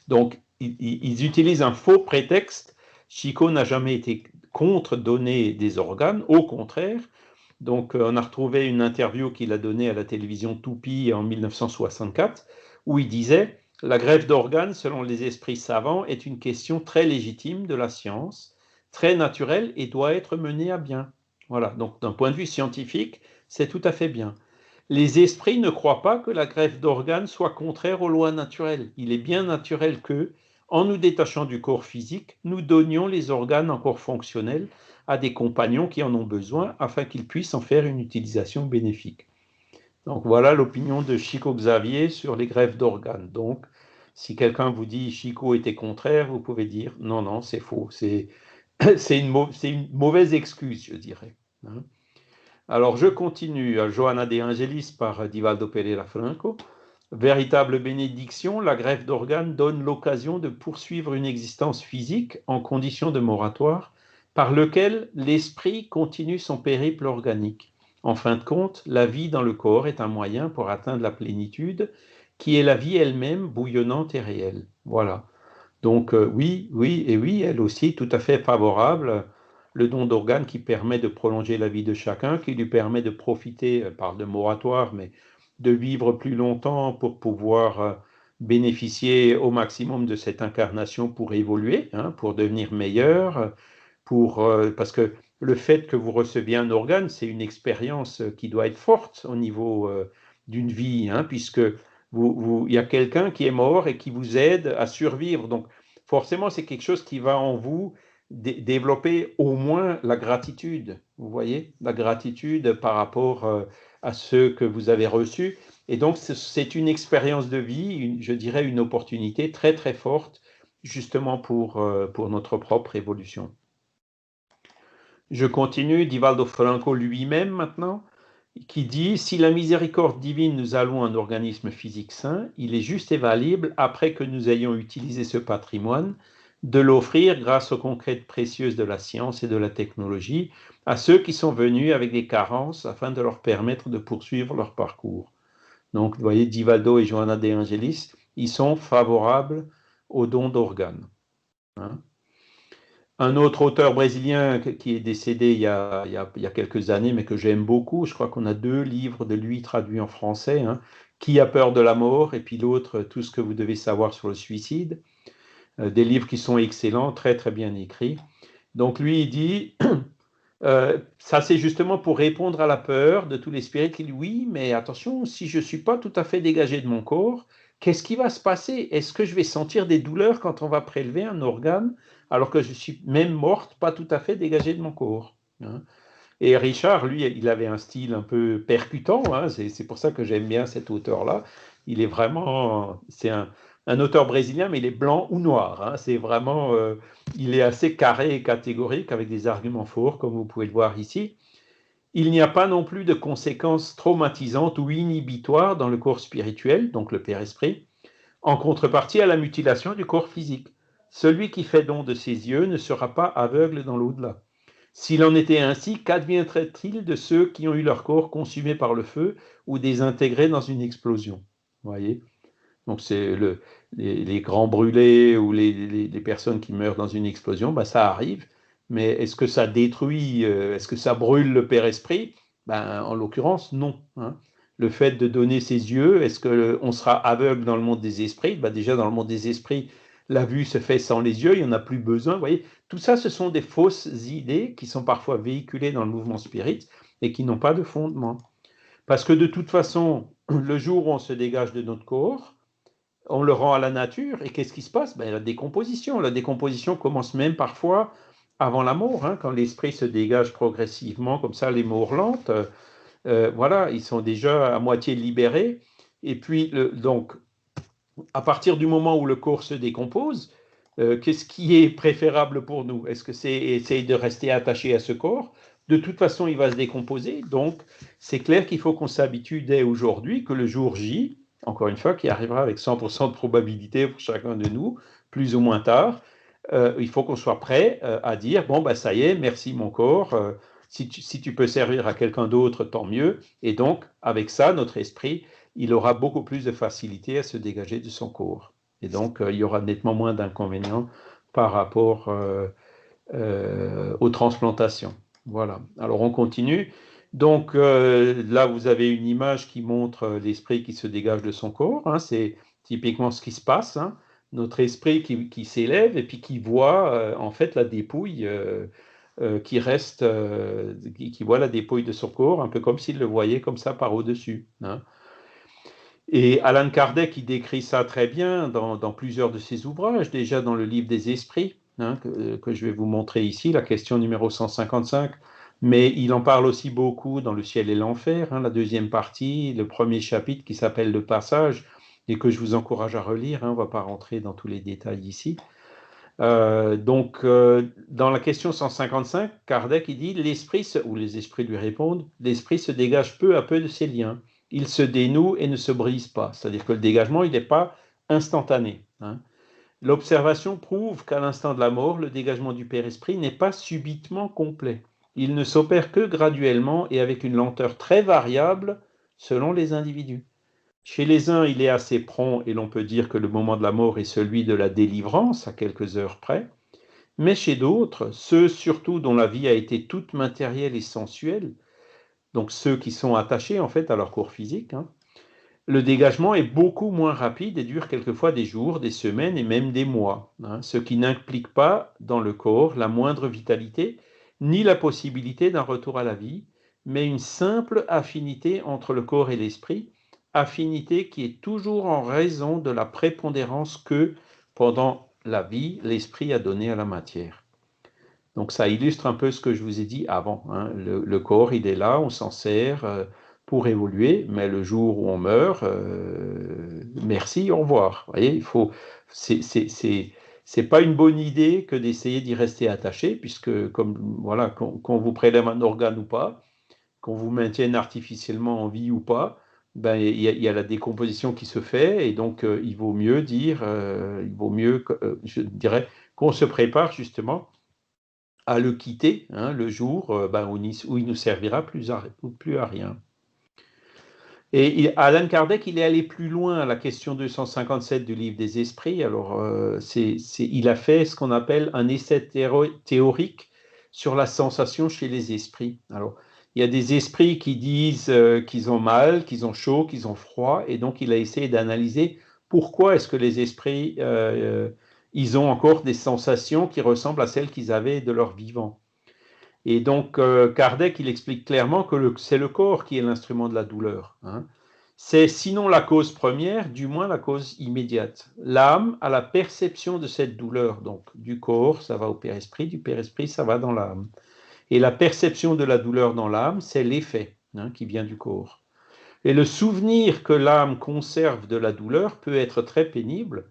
Donc, ils utilisent un faux prétexte. Chico n'a jamais été contre donner des organes, au contraire. Donc, on a retrouvé une interview qu'il a donnée à la télévision Tupi en 1964, où il disait « La greffe d'organes, selon les esprits savants, est une question très légitime de la science, très naturelle et doit être menée à bien. » Voilà, donc d'un point de vue scientifique, c'est tout à fait bien. Les esprits ne croient pas que la greffe d'organes soit contraire aux lois naturelles. Il est bien naturel que, en nous détachant du corps physique, nous donnions les organes encore fonctionnels à des compagnons qui en ont besoin afin qu'ils puissent en faire une utilisation bénéfique. Donc voilà l'opinion de Chico Xavier sur les greffes d'organes. Donc, si quelqu'un vous dit Chico était contraire, vous pouvez dire non, non, c'est faux. C'est une mauvaise excuse, je dirais. Hein. Alors, je continue. Johanna de Angelis par Divaldo Pereira Franco. Véritable bénédiction, la greffe d'organes donne l'occasion de poursuivre une existence physique en condition de moratoire, par lequel l'esprit continue son périple organique. En fin de compte, la vie dans le corps est un moyen pour atteindre la plénitude, qui est la vie elle-même bouillonnante et réelle. Voilà. Donc oui, oui et oui, elle aussi tout à fait favorable. Le don d'organes qui permet de prolonger la vie de chacun, qui lui permet de profiter, elle parle de moratoire, mais de vivre plus longtemps pour pouvoir bénéficier au maximum de cette incarnation pour évoluer, hein, pour devenir meilleur, parce que le fait que vous receviez un organe, c'est une expérience qui doit être forte au niveau d'une vie, hein, puisque il y a quelqu'un qui est mort et qui vous aide à survivre. Donc, forcément, c'est quelque chose qui va en vous développer au moins la gratitude. Vous voyez, la gratitude par rapport à ce que vous avez reçu. Et donc, c'est une expérience de vie, je dirais une opportunité très, très forte, justement pour notre propre évolution. Je continue, Divaldo Franco lui-même maintenant, qui dit « Si la miséricorde divine nous alloue un organisme physique sain, il est juste et valable, après que nous ayons utilisé ce patrimoine, de l'offrir grâce aux conquêtes précieuses de la science et de la technologie à ceux qui sont venus avec des carences afin de leur permettre de poursuivre leur parcours. » Donc, vous voyez, Divaldo et Johanna de Angelis, ils sont favorables aux dons d'organes. Hein. Un autre auteur brésilien qui est décédé il y a quelques années, mais que j'aime beaucoup, je crois qu'on a 2 livres de lui traduits en français, hein, Qui a peur de la mort, et puis l'autre, Tout ce que vous devez savoir sur le suicide, des livres qui sont excellents, très très bien écrits. Donc lui, il dit, ça c'est justement pour répondre à la peur de tous les spirites qui disent, oui, mais attention, si je ne suis pas tout à fait dégagé de mon corps, qu'est-ce qui va se passer? Est-ce que je vais sentir des douleurs quand on va prélever un organe alors que je suis même morte, pas tout à fait dégagée de mon corps, hein. Et Richard, lui, il avait un style un peu percutant, hein, c'est pour ça que j'aime bien cet auteur-là. Il est vraiment, c'est un auteur brésilien, mais il est blanc ou noir, hein, c'est vraiment, il est assez carré et catégorique avec des arguments forts, comme vous pouvez le voir ici. Il n'y a pas non plus de conséquences traumatisantes ou inhibitoires dans le corps spirituel, donc le Père-Esprit, en contrepartie à la mutilation du corps physique. Celui qui fait don de ses yeux ne sera pas aveugle dans l'au-delà. S'il en était ainsi, qu'adviendrait-il de ceux qui ont eu leur corps consumé par le feu ou désintégré dans une explosion? Vous voyez? Donc, c'est les grands brûlés ou les personnes qui meurent dans une explosion, ben, ça arrive. Mais est-ce que ça détruit, est-ce que ça brûle le Père-Esprit? Ben, en l'occurrence, non. Hein. Le fait de donner ses yeux, est-ce qu'on sera aveugle dans le monde des esprits? Ben, déjà, dans le monde des esprits, la vue se fait sans les yeux, il n'y en a plus besoin. Vous voyez, tout ça, ce sont des fausses idées qui sont parfois véhiculées dans le mouvement spirit et qui n'ont pas de fondement. Parce que de toute façon, le jour où on se dégage de notre corps, on le rend à la nature, et qu'est-ce qui se passe? Ben, la décomposition. La décomposition commence même parfois avant la mort, hein, quand l'esprit se dégage progressivement, comme ça, les morts lentes, voilà, ils sont déjà à moitié libérés. Et puis, donc, à partir du moment où le corps se décompose, qu'est-ce qui est préférable pour nous? Est-ce que c'est essayer de rester attaché à ce corps? De toute façon, il va se décomposer. Donc, c'est clair qu'il faut qu'on s'habitue dès aujourd'hui que le jour J, encore une fois, qui arrivera avec 100% de probabilité pour chacun de nous, plus ou moins tard, il faut qu'on soit prêt à dire, bon, ben, ça y est, merci mon corps, si tu peux servir à quelqu'un d'autre, tant mieux. Et donc, avec ça, notre esprit, il aura beaucoup plus de facilité à se dégager de son corps. Et donc, il y aura nettement moins d'inconvénients par rapport aux transplantations. Voilà. Alors, on continue. Donc, là, vous avez une image qui montre l'esprit qui se dégage de son corps. Hein. C'est typiquement ce qui se passe. Hein. Notre esprit qui s'élève et puis qui voit, en fait, la dépouille qui reste, qui voit la dépouille de son corps, un peu comme s'il le voyait comme ça par au-dessus. Hein. Et Alan Kardec, il décrit ça très bien dans plusieurs de ses ouvrages, déjà dans le livre des esprits, hein, que je vais vous montrer ici, la question numéro 155, mais il en parle aussi beaucoup dans Le ciel et l'enfer, hein, la deuxième partie, le premier chapitre qui s'appelle Le passage, et que je vous encourage à relire, hein, on ne va pas rentrer dans tous les détails ici. Dans la question 155, Kardec il dit, ou les esprits lui répondent, l'esprit se dégage peu à peu de ses liens. Il se dénoue et ne se brise pas. C'est-à-dire que le dégagement, il n'est pas instantané. Hein. L'observation prouve qu'à l'instant de la mort, le dégagement du Père-Esprit n'est pas subitement complet. Il ne s'opère que graduellement et avec une lenteur très variable selon les individus. Chez les uns, il est assez prompt et l'on peut dire que le moment de la mort est celui de la délivrance, à quelques heures près. Mais chez d'autres, ceux surtout dont la vie a été toute matérielle et sensuelle, donc ceux qui sont attachés en fait à leur corps physique, hein, le dégagement est beaucoup moins rapide et dure quelquefois des jours, des semaines et même des mois, hein, ce qui n'implique pas dans le corps la moindre vitalité ni la possibilité d'un retour à la vie, mais une simple affinité entre le corps et l'esprit, affinité qui est toujours en raison de la prépondérance que, pendant la vie, l'esprit a donnée à la matière. Donc ça illustre un peu ce que je vous ai dit avant. Hein. Le corps, il est là, on s'en sert pour évoluer, mais le jour où on meurt, merci, au revoir. Vous voyez, c'est pas une bonne idée que d'essayer d'y rester attaché, puisque comme voilà, qu'on vous prélève un organe ou pas, qu'on vous maintienne artificiellement en vie ou pas, ben y a la décomposition qui se fait, et donc il vaut mieux dire, il vaut mieux, je dirais, qu'on se prépare justement à le quitter, hein, le jour où il nous servira plus à rien. Et Alan Kardec, il est allé plus loin à la question 257 du livre des esprits. Alors, il a fait ce qu'on appelle un essai théorique sur la sensation chez les esprits. Alors, il y a des esprits qui disent qu'ils ont mal, qu'ils ont chaud, qu'ils ont froid, et donc il a essayé d'analyser pourquoi est-ce que les esprits, ils ont encore des sensations qui ressemblent à celles qu'ils avaient de leur vivant. Et donc, Kardec, il explique clairement que c'est le corps qui est l'instrument de la douleur. Hein. C'est sinon la cause première, du moins la cause immédiate. L'âme a la perception de cette douleur. Donc, du corps, ça va au Père-Esprit, du Père-Esprit, ça va dans l'âme. Et la perception de la douleur dans l'âme, c'est l'effet qui vient du corps. Et le souvenir que l'âme conserve de la douleur peut être très pénible,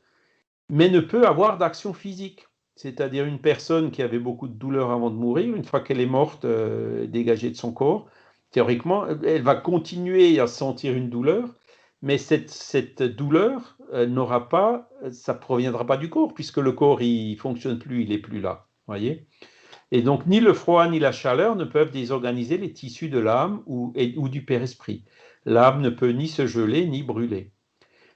mais ne peut avoir d'action physique. C'est-à-dire une personne qui avait beaucoup de douleur avant de mourir, une fois qu'elle est morte, dégagée de son corps, théoriquement, elle va continuer à sentir une douleur, mais cette douleur n'aura pas, ça ne proviendra pas du corps, puisque le corps, il ne fonctionne plus, il n'est plus là. Voyez ? Et donc, ni le froid ni la chaleur ne peuvent désorganiser les tissus de l'âme ou du père-esprit. L'âme ne peut ni se geler ni brûler.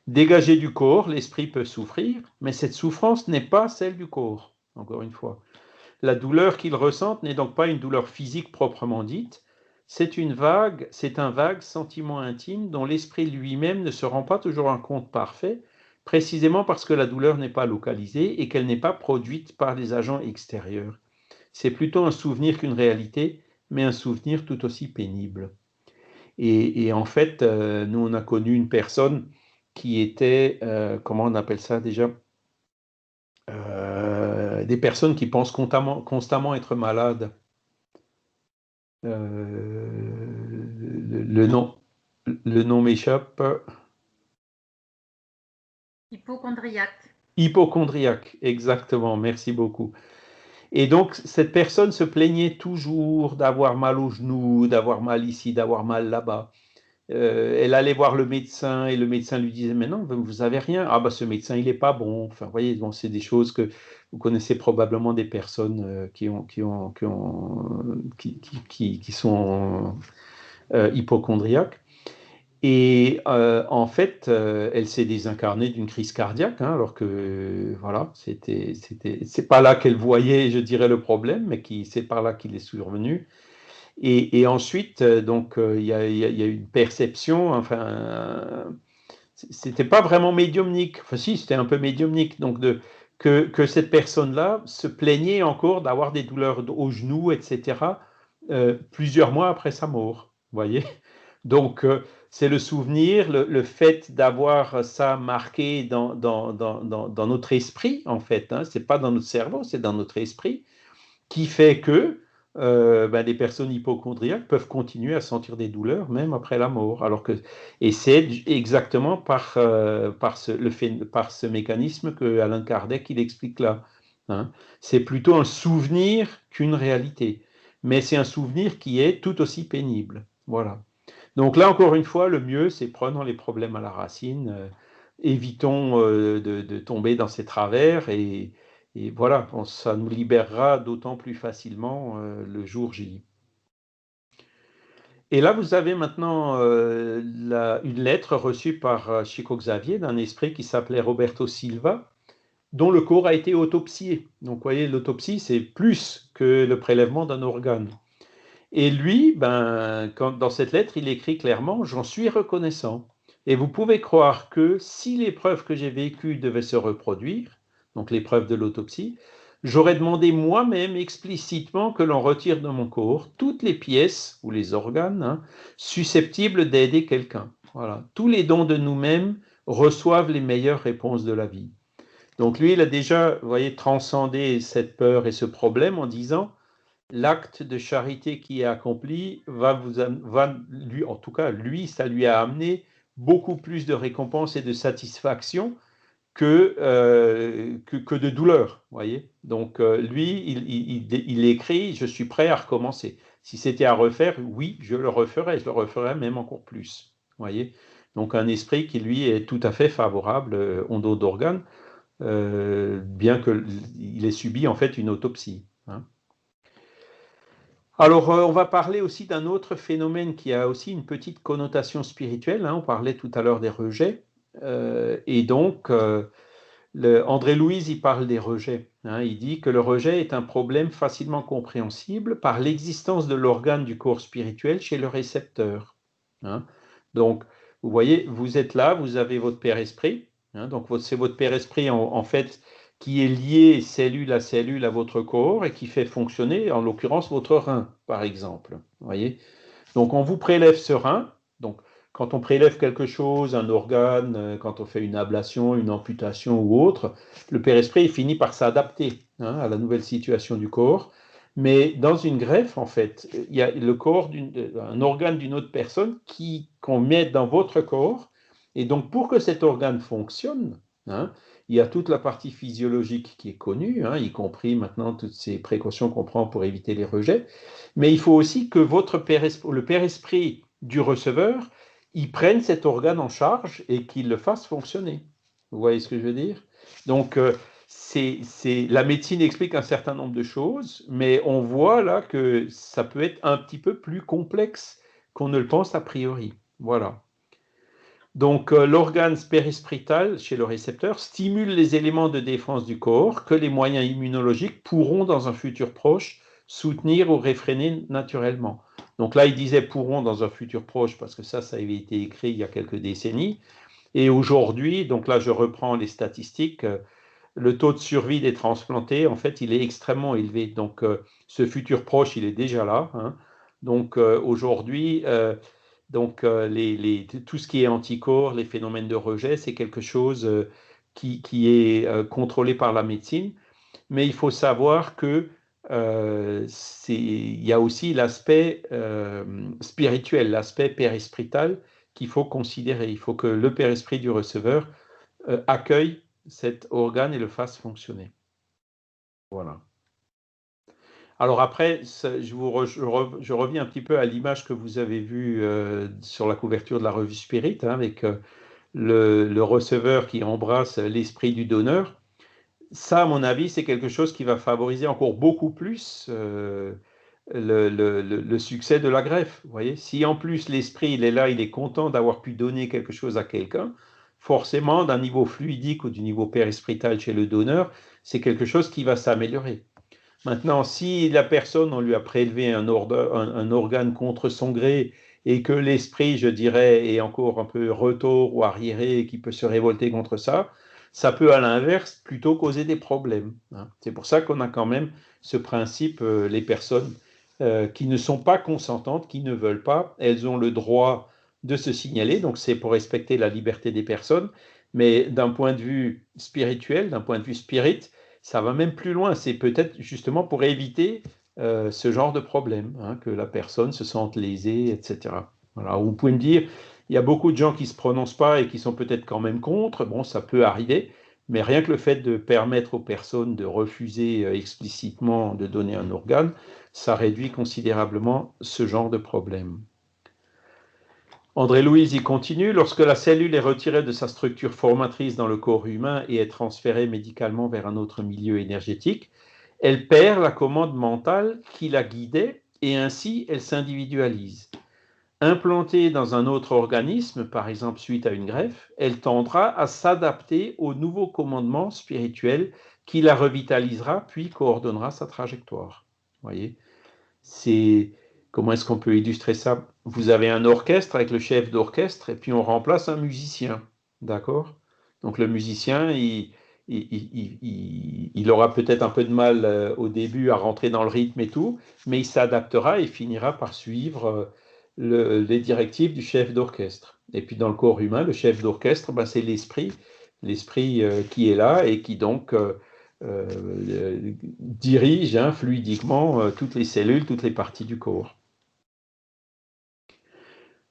Dégagé du corps, l'esprit peut souffrir, mais cette souffrance n'est pas celle du corps, encore une fois. La douleur qu'ils ressentent n'est donc pas une douleur physique proprement dite, c'est un vague sentiment intime dont l'esprit lui-même ne se rend pas toujours un compte parfait, précisément parce que la douleur n'est pas localisée et qu'elle n'est pas produite par des agents extérieurs. C'est plutôt un souvenir qu'une réalité, mais un souvenir tout aussi pénible. Et en fait, nous, on a connu une personne qui était, comment on appelle ça déjà, des personnes qui pensent constamment être malades. Le nom, le nom m'échappe. Hypochondriaque. Hypochondriaque, exactement, merci beaucoup. Et donc, cette personne se plaignait toujours d'avoir mal au genou, d'avoir mal ici, d'avoir mal là-bas. Elle allait voir le médecin et le médecin lui disait mais non, vous avez rien. Ah bah ce médecin il est pas bon. Enfin, vous voyez, bon, c'est des choses que vous connaissez probablement des personnes qui sont hypochondriaques. Et en fait, elle s'est désincarnée d'une crise cardiaque, hein, alors que voilà, c'est pas là qu'elle voyait, je dirais, le problème, mais c'est par là qu'il est survenu. Et ensuite, donc, il y a eu une perception, enfin, c'était pas vraiment médiumnique, enfin si, c'était un peu médiumnique, donc que cette personne-là se plaignait encore d'avoir des douleurs au genou, etc., plusieurs mois après sa mort, vous voyez. Donc, c'est le souvenir, le fait d'avoir ça marqué dans notre esprit, en fait, hein, c'est pas dans notre cerveau, c'est dans notre esprit, qui fait que les personnes hypochondriaques peuvent continuer à sentir des douleurs même après la mort. Et c'est exactement par ce mécanisme que Alain Kardec il explique là. Hein. C'est plutôt un souvenir qu'une réalité. Mais c'est un souvenir qui est tout aussi pénible. Voilà. Donc là, encore une fois, le mieux, c'est prenons les problèmes à la racine, évitons de tomber dans ces travers et voilà, ça nous libérera d'autant plus facilement le jour J. Et là, vous avez maintenant une lettre reçue par Chico Xavier d'un esprit qui s'appelait Roberto Silva, dont le corps a été autopsié. Donc, vous voyez, l'autopsie, c'est plus que le prélèvement d'un organe. Et lui, dans cette lettre, il écrit clairement « J'en suis reconnaissant. Et vous pouvez croire que si l'épreuve que j'ai vécue devait se reproduire, donc l'épreuve de l'autopsie, j'aurais demandé moi-même explicitement que l'on retire de mon corps toutes les pièces ou les organes susceptibles d'aider quelqu'un. Voilà. Tous les dons de nous-mêmes reçoivent les meilleures réponses de la vie. » Donc lui, il a déjà, vous voyez, transcendé cette peur et ce problème en disant l'acte de charité qui est accompli va lui, en tout cas, lui, ça lui a amené beaucoup plus de récompenses et de satisfaction que de douleur, voyez. Donc, lui, il écrit « Je suis prêt à recommencer ». Si c'était à refaire, oui, je le referais même encore plus, voyez. Donc, un esprit qui, lui, est tout à fait favorable au don d'organes, bien qu'il ait subi, en fait, une autopsie. Hein. Alors, on va parler aussi d'un autre phénomène qui a aussi une petite connotation spirituelle. Hein. On parlait tout à l'heure des rejets. Et donc, André Louise, il parle des rejets. Hein. Il dit que le rejet est un problème facilement compréhensible par l'existence de l'organe du corps spirituel chez le récepteur. Hein. Donc, vous voyez, vous êtes là, vous avez votre Père Esprit. Hein. Donc, c'est votre Père Esprit, en fait, qui est lié cellule à cellule à votre corps et qui fait fonctionner, en l'occurrence, votre rein, par exemple. Vous voyez. Donc, on vous prélève ce rein. Donc, quand on prélève quelque chose, un organe, quand on fait une ablation, une amputation ou autre, le Père Esprit finit par s'adapter à la nouvelle situation du corps. Mais dans une greffe, en fait, il y a le corps un organe d'une autre personne qu'on met dans votre corps. Et donc, pour que cet organe fonctionne, il y a toute la partie physiologique qui est connue, y compris maintenant toutes ces précautions qu'on prend pour éviter les rejets. Mais il faut aussi que le Père Esprit du receveur, il prenne cet organe en charge et qu'il le fasse fonctionner. Vous voyez ce que je veux dire? Donc, la médecine explique un certain nombre de choses, mais on voit là que ça peut être un petit peu plus complexe qu'on ne le pense a priori. Voilà. Donc, l'organe périspritale chez le récepteur stimule les éléments de défense du corps que les moyens immunologiques pourront, dans un futur proche, soutenir ou réfréner naturellement. Donc là, il disait pourront dans un futur proche parce que ça avait été écrit il y a quelques décennies. Et aujourd'hui, donc là, je reprends les statistiques, le taux de survie des transplantés, en fait, il est extrêmement élevé. Donc, ce futur proche, il est déjà là, hein. Donc, aujourd'hui, tout ce qui est anticorps, les phénomènes de rejet, c'est quelque chose qui est contrôlé par la médecine. Mais il faut savoir que il y a aussi l'aspect spirituel, l'aspect périspritale qu'il faut considérer. Il faut que le périsprit du receveur accueille cet organe et le fasse fonctionner. Voilà. Alors après, je reviens un petit peu à l'image que vous avez vue sur la couverture de la revue Spirit, hein, avec le receveur qui embrasse l'esprit du donneur. Ça, à mon avis, c'est quelque chose qui va favoriser encore beaucoup plus le succès de la greffe. Vous voyez, si en plus l'esprit, il est là, il est content d'avoir pu donner quelque chose à quelqu'un, forcément, d'un niveau fluidique ou du niveau périspritale chez le donneur, c'est quelque chose qui va s'améliorer. Maintenant, si la personne, on lui a prélevé un organe contre son gré et que l'esprit, je dirais, est encore un peu retors ou arriéré et qui peut se révolter contre ça, ça peut à l'inverse plutôt causer des problèmes, hein. C'est pour ça qu'on a quand même ce principe, les personnes qui ne sont pas consentantes, qui ne veulent pas, elles ont le droit de se signaler, donc c'est pour respecter la liberté des personnes, mais d'un point de vue spirituel, d'un point de vue spirit, ça va même plus loin, c'est peut-être justement pour éviter ce genre de problème, hein, que la personne se sente lésée, etc. Voilà. Vous pouvez me dire, il y a beaucoup de gens qui ne se prononcent pas et qui sont peut-être quand même contre, bon, ça peut arriver, mais rien que le fait de permettre aux personnes de refuser explicitement de donner un organe, ça réduit considérablement ce genre de problème. André-Louise y continue, lorsque la cellule est retirée de sa structure formatrice dans le corps humain et est transférée médicalement vers un autre milieu énergétique, elle perd la commande mentale qui la guidait et ainsi elle s'individualise. Implantée dans un autre organisme, par exemple suite à une greffe, elle tendra à s'adapter au nouveau commandement spirituel qui la revitalisera puis coordonnera sa trajectoire. Vous voyez, comment est-ce qu'on peut illustrer ça? Vous avez un orchestre avec le chef d'orchestre et puis on remplace un musicien, d'accord? Donc le musicien, il aura peut-être un peu de mal au début à rentrer dans le rythme et tout, mais il s'adaptera et finira par suivre les directives du chef d'orchestre. Et puis dans le corps humain, le chef d'orchestre, ben, c'est l'esprit qui est là et qui donc dirige, hein, fluidiquement toutes les cellules, toutes les parties du corps.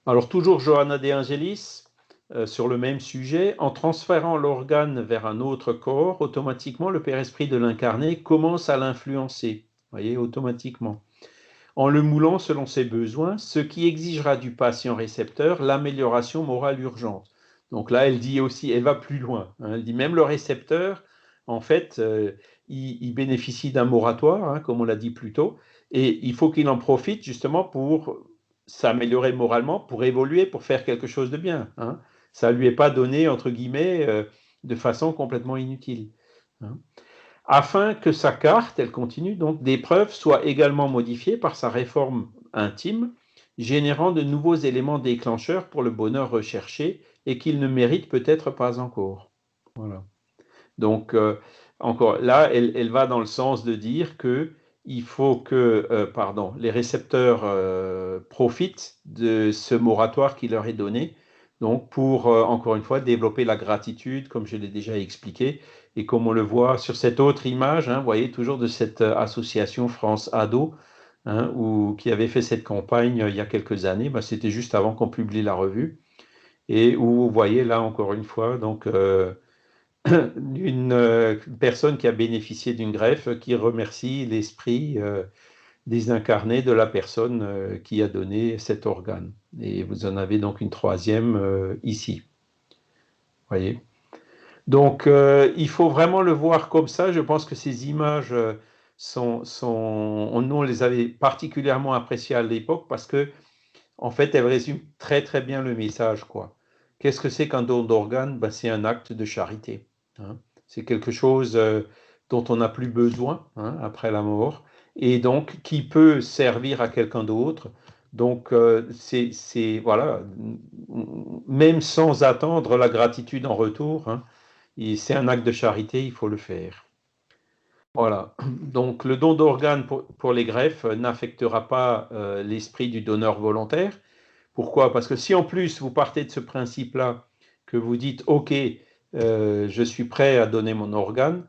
Alors toujours Johanna De Angelis, sur le même sujet, en transférant l'organe vers un autre corps, automatiquement le père-esprit de l'incarné commence à l'influencer, voyez, automatiquement, en le moulant selon ses besoins, ce qui exigera du patient récepteur l'amélioration morale urgente. Donc là, elle dit aussi, elle va plus loin, hein, elle dit même le récepteur, en fait, il bénéficie d'un moratoire, hein, comme on l'a dit plus tôt, et il faut qu'il en profite justement pour s'améliorer moralement, pour évoluer, pour faire quelque chose de bien, hein. Ça ne lui est pas donné, entre guillemets, de façon complètement inutile, hein. Afin que sa carte, elle continue donc, d'épreuve soit également modifiée par sa réforme intime, générant de nouveaux éléments déclencheurs pour le bonheur recherché et qu'il ne mérite peut-être pas encore. Voilà. Donc, encore là, elle va dans le sens de dire que il faut que les récepteurs profitent de ce moratoire qui leur est donné, donc pour, encore une fois, développer la gratitude, comme je l'ai déjà expliqué, et comme on le voit sur cette autre image, hein, vous voyez, toujours de cette association France Ado, hein, qui avait fait cette campagne il y a quelques années, ben, c'était juste avant qu'on publie la revue, et où vous voyez là, encore une fois, donc d'une personne qui a bénéficié d'une greffe qui remercie l'esprit désincarné de la personne qui a donné cet organe. Et vous en avez donc une troisième ici. Voyez. Donc, il faut vraiment le voir comme ça. Je pense que ces images nous, on les avait particulièrement appréciées à l'époque parce que, en fait, elles résument très très bien le message, quoi. Qu'est-ce que c'est qu'un don d'organe? Ben, c'est un acte de charité. Hein. C'est quelque chose dont on n'a plus besoin après la mort, et donc qui peut servir à quelqu'un d'autre. Donc, voilà, même sans attendre la gratitude en retour, c'est un acte de charité, il faut le faire. Voilà. Donc, le don d'organes pour les greffes n'affectera pas l'esprit du donneur volontaire. Pourquoi? Parce que si en plus vous partez de ce principe-là, que vous dites, OK, je suis prêt à donner mon organe,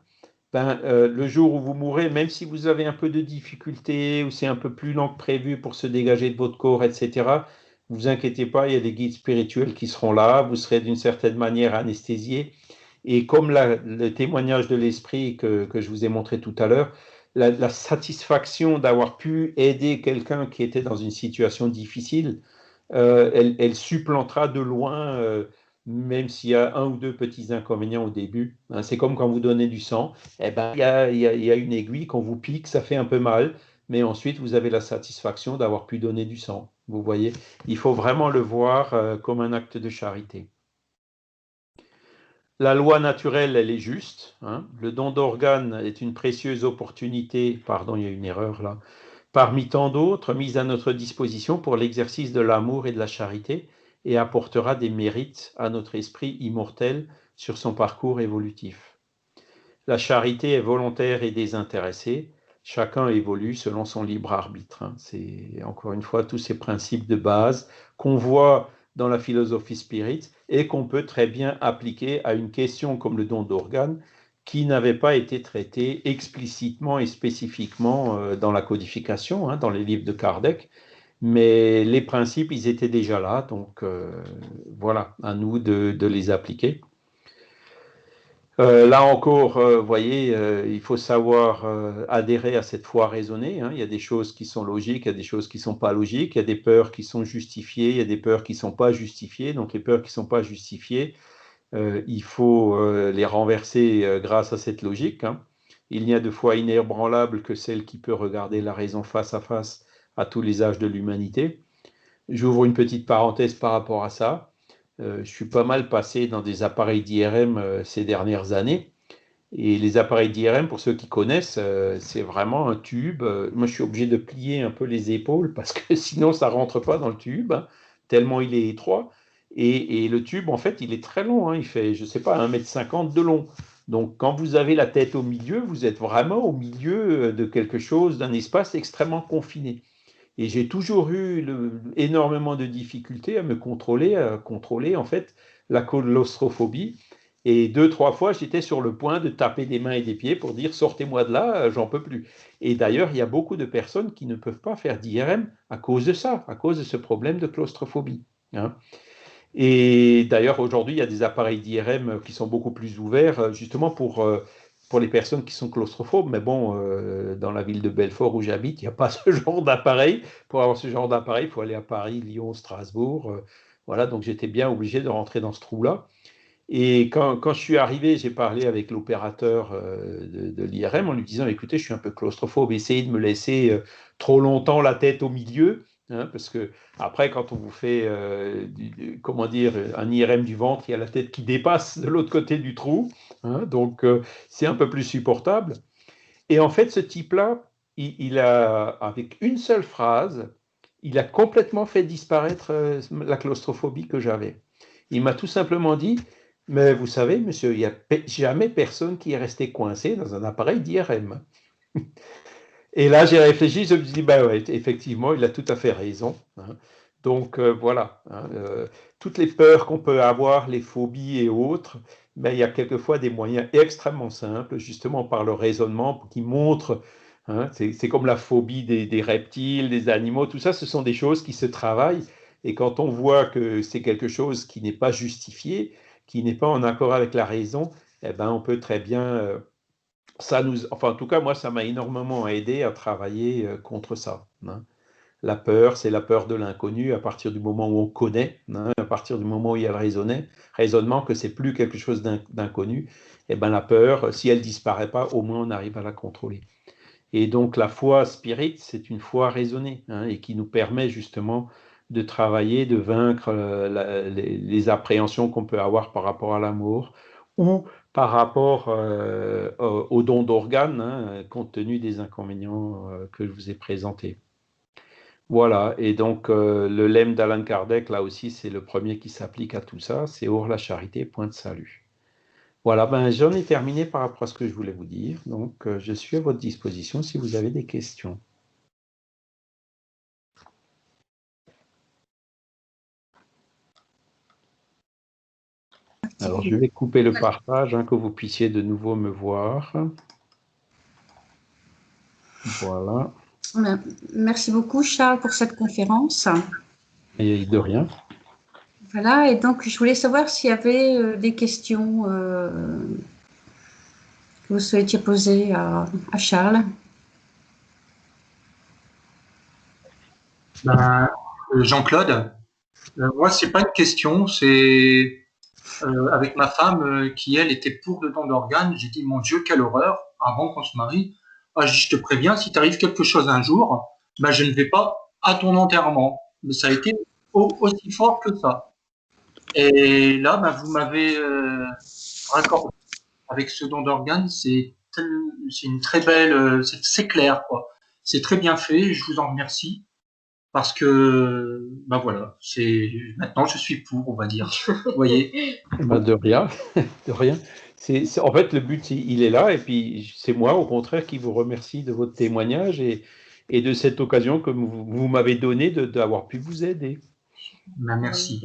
ben, le jour où vous mourrez, même si vous avez un peu de difficulté ou c'est un peu plus lent que prévu pour se dégager de votre corps, etc., vous inquiétez pas, il y a des guides spirituels qui seront là, vous serez d'une certaine manière anesthésié. Et comme le témoignage de l'esprit que je vous ai montré tout à l'heure, la satisfaction d'avoir pu aider quelqu'un qui était dans une situation difficile, elle supplantera de loin, même s'il y a un ou deux petits inconvénients au début. Hein. C'est comme quand vous donnez du sang, eh ben, il y a une aiguille, quand vous pique, ça fait un peu mal, mais ensuite vous avez la satisfaction d'avoir pu donner du sang. Vous voyez, il faut vraiment le voir comme un acte de charité. La loi naturelle, elle est juste. Hein. Le don d'organes est une précieuse opportunité, pardon, il y a une erreur là, parmi tant d'autres mises à notre disposition pour l'exercice de l'amour et de la charité, et apportera des mérites à notre esprit immortel sur son parcours évolutif. La charité est volontaire et désintéressée. Chacun évolue selon son libre arbitre. C'est encore une fois tous ces principes de base qu'on voit dans la philosophie spirit et qu'on peut très bien appliquer à une question comme le don d'organes qui n'avait pas été traitée explicitement et spécifiquement dans la codification, dans les livres de Kardec, mais les principes, ils étaient déjà là, donc voilà, à nous de les appliquer. Là encore, vous voyez, il faut savoir adhérer à cette foi raisonnée. Il y a des choses qui sont logiques, il y a des choses qui ne sont pas logiques, il y a des peurs qui sont justifiées, il y a des peurs qui ne sont pas justifiées. Donc les peurs qui ne sont pas justifiées, il faut les renverser grâce à cette logique. Il n'y a de foi inébranlable que celle qui peut regarder la raison face à face à tous les âges de l'humanité. J'ouvre une petite parenthèse par rapport à ça. Je suis pas mal passé dans des appareils d'IRM ces dernières années. Et les appareils d'IRM, pour ceux qui connaissent, c'est vraiment un tube. Moi, je suis obligé de plier un peu les épaules parce que sinon, ça rentre pas dans le tube, tellement il est étroit. Et le tube, en fait, il est très long. Il fait, je sais pas, 1,50 m de long. Donc, quand vous avez la tête au milieu, vous êtes vraiment au milieu de quelque chose, d'un espace extrêmement confiné. Et j'ai toujours eu énormément de difficultés à me contrôler, à contrôler en fait la claustrophobie. Et 2, 3 fois, j'étais sur le point de taper des mains et des pieds pour dire sortez-moi de là, j'en peux plus. Et d'ailleurs, il y a beaucoup de personnes qui ne peuvent pas faire d'IRM à cause de ça, à cause de ce problème de claustrophobie. Et d'ailleurs, aujourd'hui, il y a des appareils d'IRM qui sont beaucoup plus ouverts, justement pour les personnes qui sont claustrophobes. Mais bon, dans la ville de Belfort où j'habite, il n'y a pas ce genre d'appareil. Pour avoir ce genre d'appareil, il faut aller à Paris, Lyon, Strasbourg. Voilà, donc j'étais bien obligé de rentrer dans ce trou-là. Et quand je suis arrivé, j'ai parlé avec l'opérateur de l'IRM en lui disant, écoutez, je suis un peu claustrophobe, essayez de me laisser trop longtemps la tête au milieu, parce que après, quand on vous fait, comment dire, un IRM du ventre, il y a la tête qui dépasse de l'autre côté du trou, donc c'est un peu plus supportable. Et en fait, ce type-là, il a, avec une seule phrase, il a complètement fait disparaître la claustrophobie que j'avais. Il m'a tout simplement dit, mais vous savez, monsieur, il n'y a jamais personne qui est resté coincé dans un appareil d'IRM. Et là, j'ai réfléchi, je me suis dit, ben ouais, effectivement, il a tout à fait raison. Donc voilà, toutes les peurs qu'on peut avoir, les phobies et autres, ben, il y a quelquefois des moyens extrêmement simples, justement par le raisonnement, qui montrent, c'est comme la phobie des reptiles, des animaux, tout ça, ce sont des choses qui se travaillent. Et quand on voit que c'est quelque chose qui n'est pas justifié, qui n'est pas en accord avec la raison, eh ben, on peut très bien enfin, en tout cas, moi, ça m'a énormément aidé à travailler contre ça. La peur, c'est la peur de l'inconnu à partir du moment où on connaît, à partir du moment où il y a le raisonnement que c'est plus quelque chose d'inconnu. Et ben la peur, si elle disparaît pas, au moins on arrive à la contrôler. Et donc la foi spirit, c'est une foi raisonnée et qui nous permet justement de travailler, de vaincre les appréhensions qu'on peut avoir par rapport à l'amour ou par rapport au don d'organes, hein, compte tenu des inconvénients que je vous ai présentés. Voilà, et donc le lemme d'Alan Kardec, là aussi, c'est le premier qui s'applique à tout ça, c'est Or la charité, point de salut. Voilà, ben, j'en ai terminé par rapport à ce que je voulais vous dire, donc je suis à votre disposition si vous avez des questions. Alors, je vais couper le partage, hein, que vous puissiez de nouveau me voir. Voilà. Merci beaucoup, Charles, pour cette conférence. Et de rien. Voilà, et donc je voulais savoir s'il y avait des questions que vous souhaitiez poser à Charles. Ben, Jean-Claude, moi, c'est pas une question, c'est avec ma femme qui, elle, était pour le don d'organes. J'ai dit, mon Dieu, quelle horreur, avant qu'on se marie. Ah, je te préviens, si t'arrive quelque chose un jour, ben, je ne vais pas à ton enterrement. Mais ça a été aussi fort que ça. Et là, ben, vous m'avez raccordé avec ce don d'organes. C'est une très belle, c'est clair, quoi. C'est très bien fait, je vous en remercie. Parce que, ben voilà, maintenant je suis pour, on va dire. Vous voyez. Ben de rien, de rien. En fait, le but, il est là, et puis c'est moi, au contraire, qui vous remercie de votre témoignage et de cette occasion que vous m'avez donnée d'avoir pu vous aider. Ben, merci.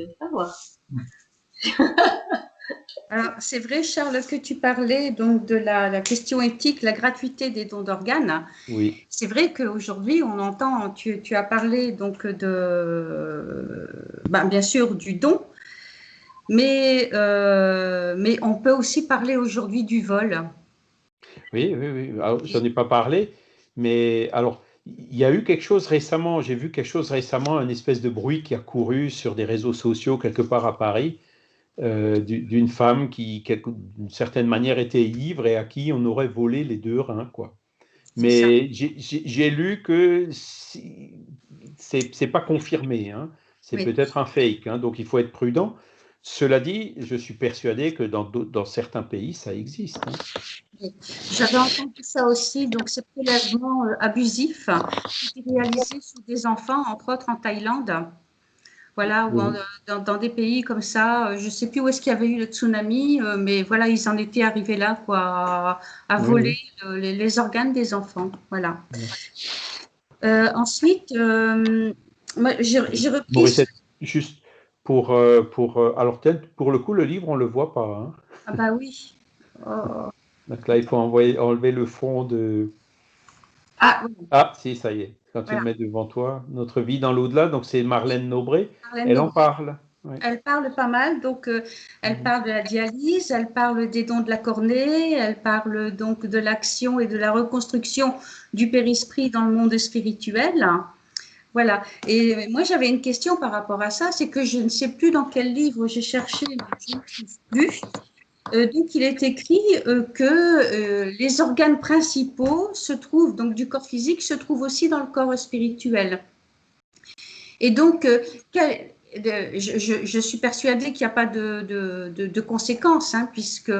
Alors, c'est vrai, Charles, que tu parlais donc de la question éthique, la gratuité des dons d'organes. Oui. C'est vrai qu'aujourd'hui, on entend, tu as parlé donc bien sûr du don, mais on peut aussi parler aujourd'hui du vol. Oui, oui, oui. J'en ai pas parlé, mais alors, il y a eu quelque chose récemment, j'ai vu quelque chose récemment, une espèce de bruit qui a couru sur des réseaux sociaux quelque part à Paris, d'une femme qui, d'une certaine manière, était ivre et à qui on aurait volé les 2 reins, quoi. Mais j'ai lu que c'est pas confirmé, hein. C'est Oui. peut-être un fake, hein, donc il faut être prudent. Cela dit, je suis persuadé que dans certains pays, ça existe, hein. Oui. J'avais entendu ça aussi, donc ces prélèvements abusifs qui étaient réalisés sur des enfants, entre autres en Thaïlande. Voilà, ou Oui. dans des pays comme ça, je ne sais plus où est-ce qu'il y avait eu le tsunami, mais voilà, ils en étaient arrivés là, quoi, à voler les organes des enfants. Voilà. Oui. Ensuite, moi, j'ai repris. Morissette, juste alors peut-être pour le coup, le livre, on le voit pas, hein. Ah bah oui. Oh. Donc là, il faut enlever le fond de. Ah oui. Ah, si, ça y est. Quand tu Voilà. le mets devant toi, Notre vie dans l'au-delà, donc c'est Marlène Nobré. Marlène Elle en Nobré. parle. Oui. Elle parle pas mal, donc elle parle de la dialyse, elle parle des dons de la cornée, elle parle donc de l'action et de la reconstruction du périsprit dans le monde spirituel. Voilà. Et moi, j'avais une question par rapport à ça, c'est que je ne sais plus dans quel livre j'ai cherché, mais je ne trouve plus. Donc, il est écrit que les organes principaux se trouvent, donc du corps physique, se trouvent aussi dans le corps spirituel. Et donc, je suis persuadée qu'il n'y a pas de conséquences, hein, puisque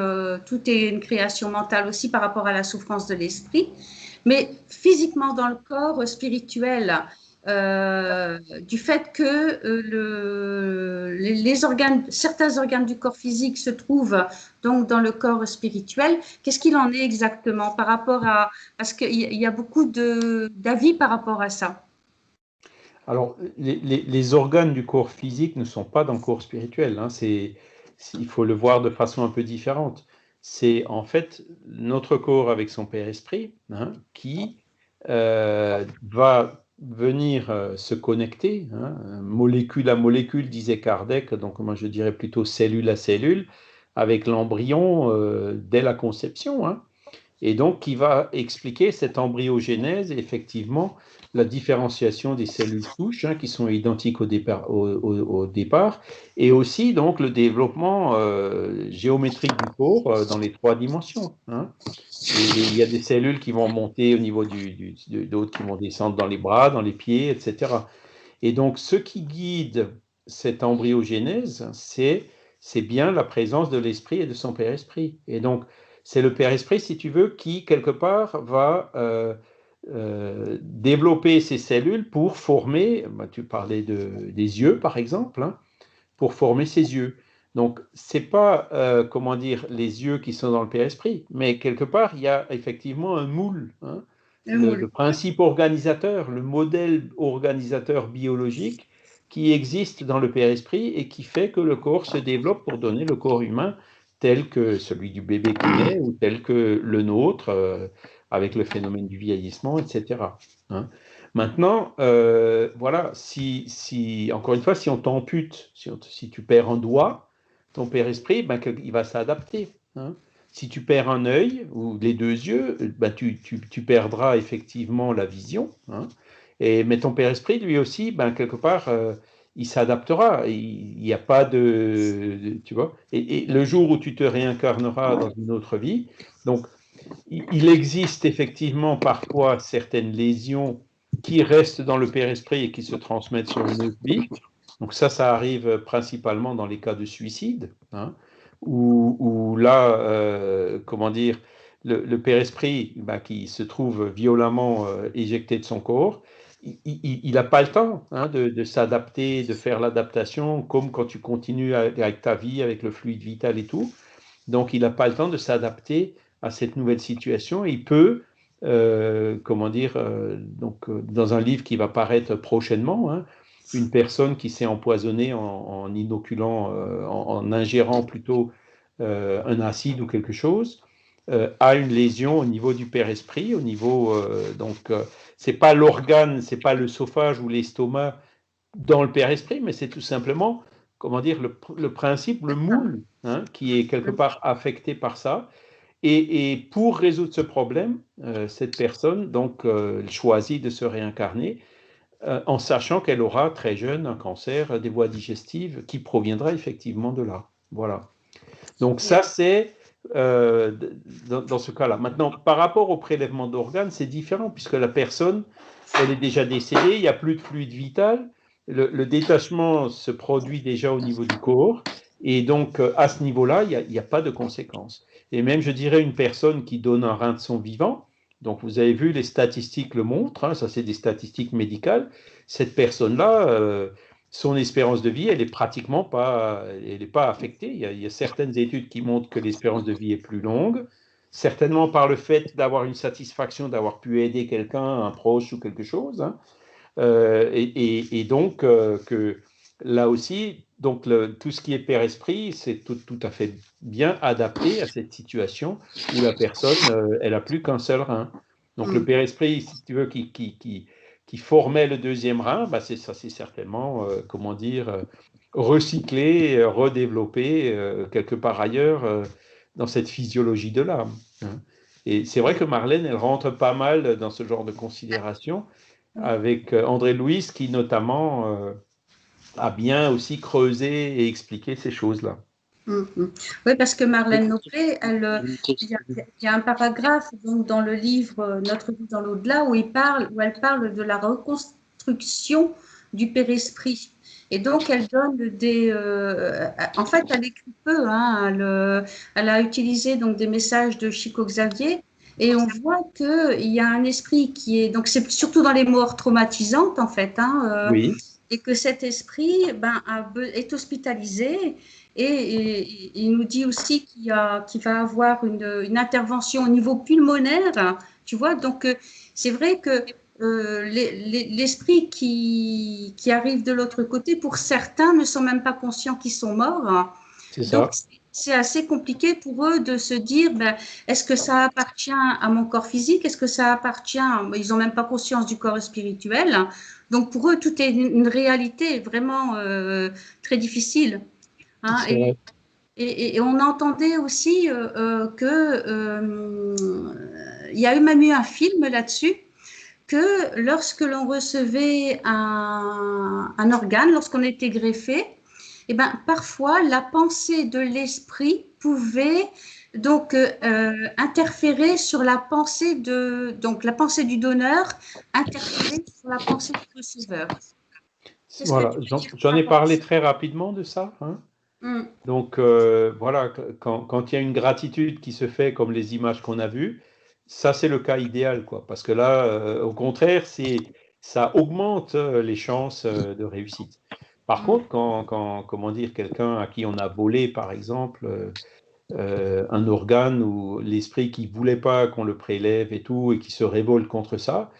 tout est une création mentale aussi par rapport à la souffrance de l'esprit. Mais physiquement dans le corps spirituel, du fait que certains organes du corps physique se trouvent donc dans le corps spirituel, qu'est-ce qu'il en est exactement par rapport à... Parce qu'il y a beaucoup d'avis par rapport à ça. Alors, les organes du corps physique ne sont pas dans le corps spirituel, hein. Il faut le voir de façon un peu différente. C'est en fait notre corps avec son Père-Esprit, hein, qui va venir se connecter, hein, molécule à molécule, disait Kardec, donc moi je dirais plutôt cellule à cellule, avec l'embryon dès la conception, hein. Et donc qui va expliquer cette embryogénèse, effectivement, la différenciation des cellules souches, hein, qui sont identiques au départ, et aussi donc le développement géométrique du corps dans les 3 dimensions, hein. Et il y a des cellules qui vont monter au niveau d'autres qui vont descendre dans les bras, dans les pieds, etc. Et donc, ce qui guide cette embryogénèse, c'est bien la présence de l'esprit et de son Père-Esprit. Et donc, c'est le Père-Esprit, si tu veux, qui, quelque part, va développer ces cellules pour former, tu parlais des yeux, par exemple, hein, pour former ses yeux. Donc, ce n'est pas, comment dire, les yeux qui sont dans le Père-Esprit, mais quelque part, il y a effectivement un moule, hein, le principe organisateur, le modèle organisateur biologique qui existe dans le Père-Esprit et qui fait que le corps se développe pour donner le corps humain tel que celui du bébé qui naît ou tel que le nôtre, avec le phénomène du vieillissement, etc. Hein. Maintenant, voilà, encore une fois, si on t'ampute, si tu perds un doigt, ton Père-Esprit, ben, il va s'adapter. Hein. Si tu perds un œil ou les deux yeux, ben, tu perdras effectivement la vision. Hein. Mais ton Père-Esprit, lui aussi, ben, quelque part, il s'adaptera. Il n'y a pas tu vois. Et le jour où tu te réincarneras dans une autre vie, donc il existe effectivement parfois certaines lésions qui restent dans le Père-Esprit et qui se transmettent sur une autre vie. Donc ça arrive principalement dans les cas de suicide, hein, où là, comment dire, le Père-Esprit, ben, qui se trouve violemment éjecté de son corps, il n'a pas le temps, hein, de s'adapter, de faire l'adaptation, comme quand tu continues avec ta vie, avec le fluide vital et tout. Donc, il n'a pas le temps de s'adapter à cette nouvelle situation. Il peut, comment dire, dans un livre qui va paraître prochainement, hein, une personne qui s'est empoisonnée en inoculant, en ingérant plutôt un acide ou quelque chose, a une lésion au niveau du Père-Esprit, au niveau, c'est pas l'organe, c'est pas l'œsophage ou l'estomac dans le Père-Esprit, mais c'est tout simplement, comment dire, le principe, le moule, hein, qui est quelque part affecté par ça. Et pour résoudre ce problème, cette personne donc choisit de se réincarner en sachant qu'elle aura très jeune un cancer des voies digestives qui proviendra effectivement de là. Voilà. Donc ça, c'est dans ce cas-là. Maintenant, par rapport au prélèvement d'organes, c'est différent puisque la personne, elle est déjà décédée, il n'y a plus de fluide vital, le détachement se produit déjà au niveau du corps, et donc à ce niveau-là, il n'y a pas de conséquences. Et même, je dirais, une personne qui donne un rein de son vivant, donc vous avez vu, les statistiques le montrent, hein, ça c'est des statistiques médicales, cette personne-là, son espérance de vie, elle n'est pratiquement pas, elle est pas affectée. Il y a certaines études qui montrent que l'espérance de vie est plus longue, certainement par le fait d'avoir une satisfaction, d'avoir pu aider quelqu'un, un proche ou quelque chose. Hein. Et donc, que là aussi, donc tout ce qui est Père-Esprit, c'est tout à fait bien adapté à cette situation où la personne, elle n'a plus qu'un seul rein. Donc, le Père-Esprit, si tu veux, qui formait le deuxième rein, bah c'est certainement, comment dire, recyclé, redéveloppé quelque part ailleurs dans cette physiologie de l'âme. Hein. Et c'est vrai que Marlène, elle rentre pas mal dans ce genre de considération avec André Louis, qui notamment a bien aussi creusé et expliqué ces choses-là. Oui, parce que Marlène Nopré, il y a un paragraphe donc, dans le livre Notre vie dans l'au-delà où elle parle de la reconstruction du Père-Esprit. Et donc, elle donne en fait, elle écrit peu. Hein, elle a utilisé donc, des messages de Chico Xavier. Et on voit qu'il y a un esprit qui est. Donc, c'est surtout dans les morts traumatisantes, en fait. Hein, oui. Et que cet esprit est hospitalisé. Et il nous dit aussi qu'il va avoir une intervention au niveau pulmonaire, tu vois. Donc, c'est vrai que l'esprit qui arrive de l'autre côté, pour certains, ne sont même pas conscients qu'ils sont morts. C'est ça. Donc, c'est assez compliqué pour eux de se dire, est-ce que ça appartient à mon corps physique? Est-ce que ça appartient... Ils n'ont même pas conscience du corps spirituel. Donc, pour eux, tout est une réalité vraiment très difficile. Hein, et on entendait aussi il y a même eu un film là-dessus, que lorsque l'on recevait un organe, lorsqu'on était greffé, parfois la pensée de l'esprit pouvait donc interférer sur la pensée donc la pensée du donneur interférer sur la pensée du receveur. Qu'est-ce que Voilà, tu veux dire j'en par ai rapport à parlé ça? très rapidement de ça, hein. Hmm. Donc voilà, quand il y a une gratitude qui se fait comme les images qu'on a vues, ça c'est le cas idéal, quoi. Parce que là, au contraire, ça augmente les chances de réussite. Par Hmm. contre, comment dire, quelqu'un à qui on a volé, par exemple, un organe ou l'esprit qui voulait pas qu'on le prélève et tout, et qui se révolte contre ça,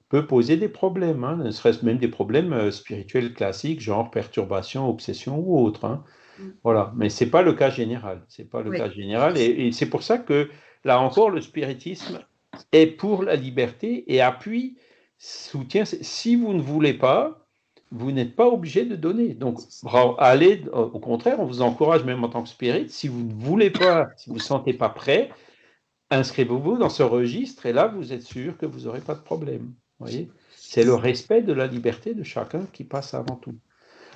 peut poser des problèmes, hein, ne serait-ce même des problèmes spirituels classiques, genre perturbation, obsession ou autre, hein. Hmm. Voilà, mais c'est pas le cas général. C'est pas le Oui. cas général, et c'est pour ça que là encore, le spiritisme est pour la liberté et appuie, soutient. Si vous ne voulez pas, vous n'êtes pas obligé de donner. Donc, allez, au contraire, on vous encourage même en tant que spirit. Si vous ne voulez pas, si vous ne sentez pas prêt, inscrivez-vous dans ce registre et là, vous êtes sûr que vous n'aurez pas de problème. Voyez, c'est le respect de la liberté de chacun qui passe avant tout.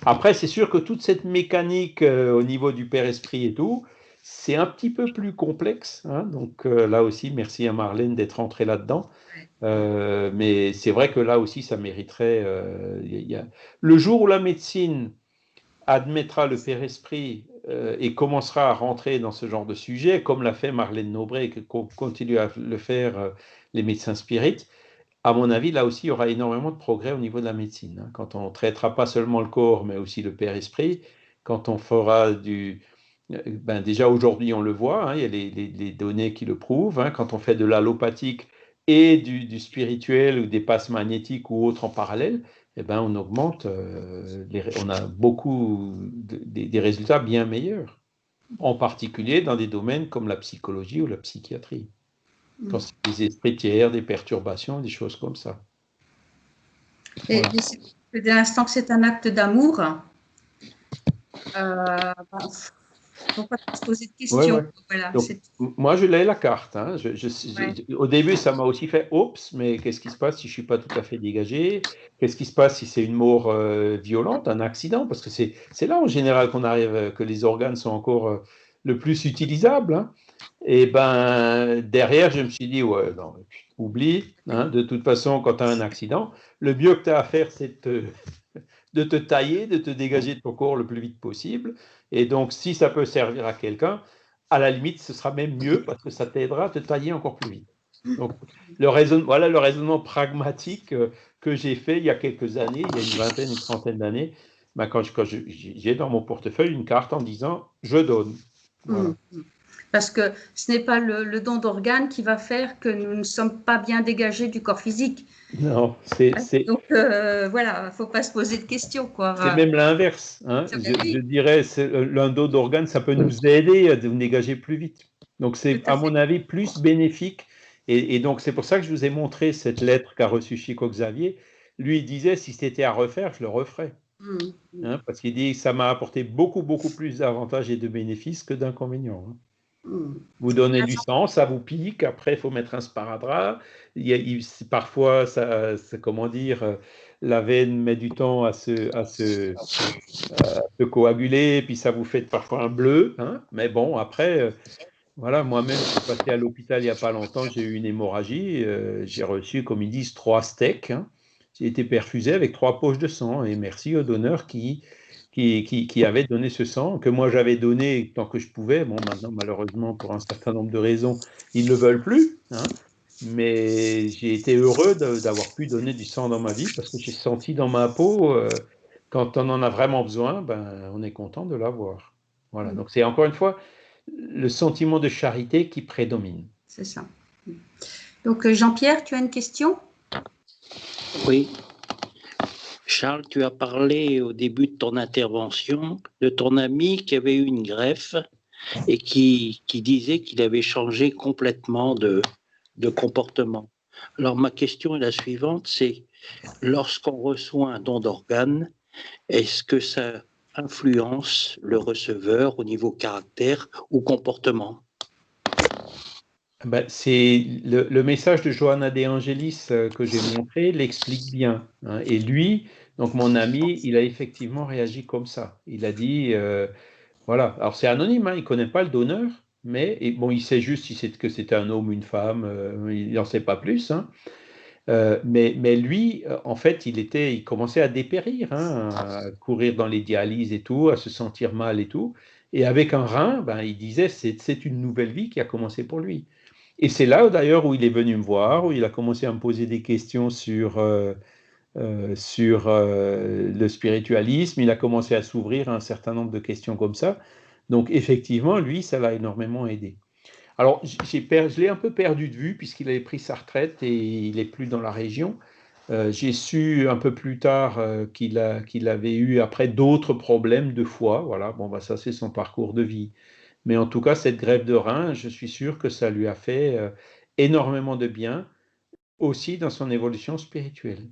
Après, c'est sûr que toute cette mécanique au niveau du Père-Esprit et tout, c'est un petit peu plus complexe, hein. Donc là aussi, merci à Marlène d'être entrée là-dedans. Ouais. Mais c'est vrai que là aussi, ça mériterait. Le jour où la médecine admettra le Père-Esprit et commencera à rentrer dans ce genre de sujet, comme l'a fait Marlène Nobré et que continue à le faire les médecins spirites, à mon avis, là aussi, il y aura énormément de progrès au niveau de la médecine, hein. Quand on traitera pas seulement le corps, mais aussi le Père-Esprit, quand on fera ben déjà aujourd'hui, on le voit, hein, il y a les données qui le prouvent, hein, quand on fait de l'allopathique et du spirituel ou des passes magnétiques ou autres en parallèle, eh ben, on augmente, on a beaucoup des résultats bien meilleurs, en particulier dans des domaines comme la psychologie ou la psychiatrie. Quand c'est des esprits tiers, des perturbations, des choses comme ça. Et, Voilà. dès l'instant que c'est un acte d'amour, faut pas se poser de Ouais, questions. ouais. Voilà, Donc, moi, je l'ai la carte, hein. ouais. Au début, ça m'a aussi fait oups, mais qu'est-ce qui se passe si je suis pas tout à fait dégagé? Qu'est-ce qui se passe si c'est une mort violente, un accident? Parce que c'est là en général qu'on arrive, que les organes sont encore le plus utilisables, hein. Et ben derrière, je me suis dit, ouais, non, oublie, hein. De toute façon, quand tu as un accident, le mieux que tu as à faire, c'est de te tailler, de te dégager de ton corps le plus vite possible. Et donc, si ça peut servir à quelqu'un, à la limite, ce sera même mieux parce que ça t'aidera à te tailler encore plus vite. Donc, voilà le raisonnement pragmatique que j'ai fait il y a quelques années, il y a une vingtaine, une trentaine d'années, ben, quand j'ai dans mon portefeuille une carte en disant je donne. Voilà. Parce que ce n'est pas le don d'organes qui va faire que nous ne sommes pas bien dégagés du corps physique. Non, Donc voilà, il ne faut pas se poser de questions, quoi. c'est même l'inverse, hein. Je Oui, dirais, l'un don d'organes, ça peut nous aider à nous dégager plus vite. Donc, tout c'est, à à mon fait. avis, plus bénéfique. Et donc, c'est pour ça que je vous ai montré cette lettre qu'a reçue Chico Xavier. Lui, il disait, si c'était à refaire, je le referais. Hein, parce qu'il dit, ça m'a apporté beaucoup, beaucoup plus d'avantages et de bénéfices que d'inconvénients, hein. Vous donnez du sang, ça vous pique, après il faut mettre un sparadrap. Parfois, comment dire, la veine met du temps à se coaguler, puis ça vous fait parfois un bleu, hein. Mais bon, après, voilà, moi-même, je suis passé à l'hôpital il n'y a pas longtemps, j'ai eu une hémorragie, j'ai reçu, comme ils disent, 3 steaks, hein. J'ai été perfusé avec 3 poches de sang, et merci aux donneurs qui avaient donné ce sang, que moi j'avais donné tant que je pouvais. Bon, maintenant, malheureusement, pour un certain nombre de raisons, ils ne le veulent plus, hein. Mais j'ai été heureux d'avoir pu donner du sang dans ma vie, parce que j'ai senti dans ma peau, quand on en a vraiment besoin, ben, on est content de l'avoir. Voilà, donc c'est encore une fois le sentiment de charité qui prédomine. C'est ça. Donc Jean-Pierre, tu as une question? Oui. Charles, tu as parlé au début de ton intervention de ton ami qui avait eu une greffe et qui disait qu'il avait changé complètement de comportement. Alors ma question est la suivante, c'est lorsqu'on reçoit un don d'organes, est-ce que ça influence le receveur au niveau caractère ou comportement? Ben, c'est le message de Johanna De Angelis que j'ai montré l'explique bien, hein. Et lui, donc mon ami, il a effectivement réagi comme ça. Il a dit, voilà, alors c'est anonyme, hein, il ne connaît pas le donneur, mais bon, il sait juste si que c'était un homme ou une femme, il n'en sait pas plus, hein. Mais lui, en fait, il commençait à dépérir, hein, à courir dans les dialyses et tout, à se sentir mal et tout. Et avec un rein, ben, il disait c'est une nouvelle vie qui a commencé pour lui. Et c'est là d'ailleurs où il est venu me voir, où il a commencé à me poser des questions sur le spiritualisme. Il a commencé à s'ouvrir à un certain nombre de questions comme ça. Donc effectivement, lui, ça l'a énormément aidé. Alors, je l'ai un peu perdu de vue puisqu'il avait pris sa retraite et il n'est plus dans la région. J'ai su un peu plus tard qu'il avait eu après d'autres problèmes de foie. Voilà, bon, bah, ça c'est son parcours de vie. Mais en tout cas, cette greffe de rein, je suis sûr que ça lui a fait énormément de bien, aussi dans son évolution spirituelle.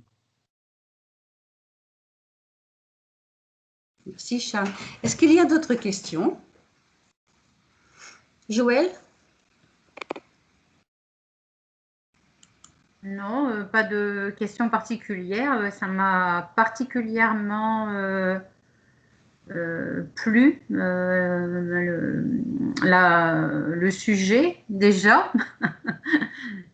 Merci Charles. Est-ce qu'il y a d'autres questions? Joël? Non, pas de questions particulières. Ça m'a particulièrement plu le sujet déjà,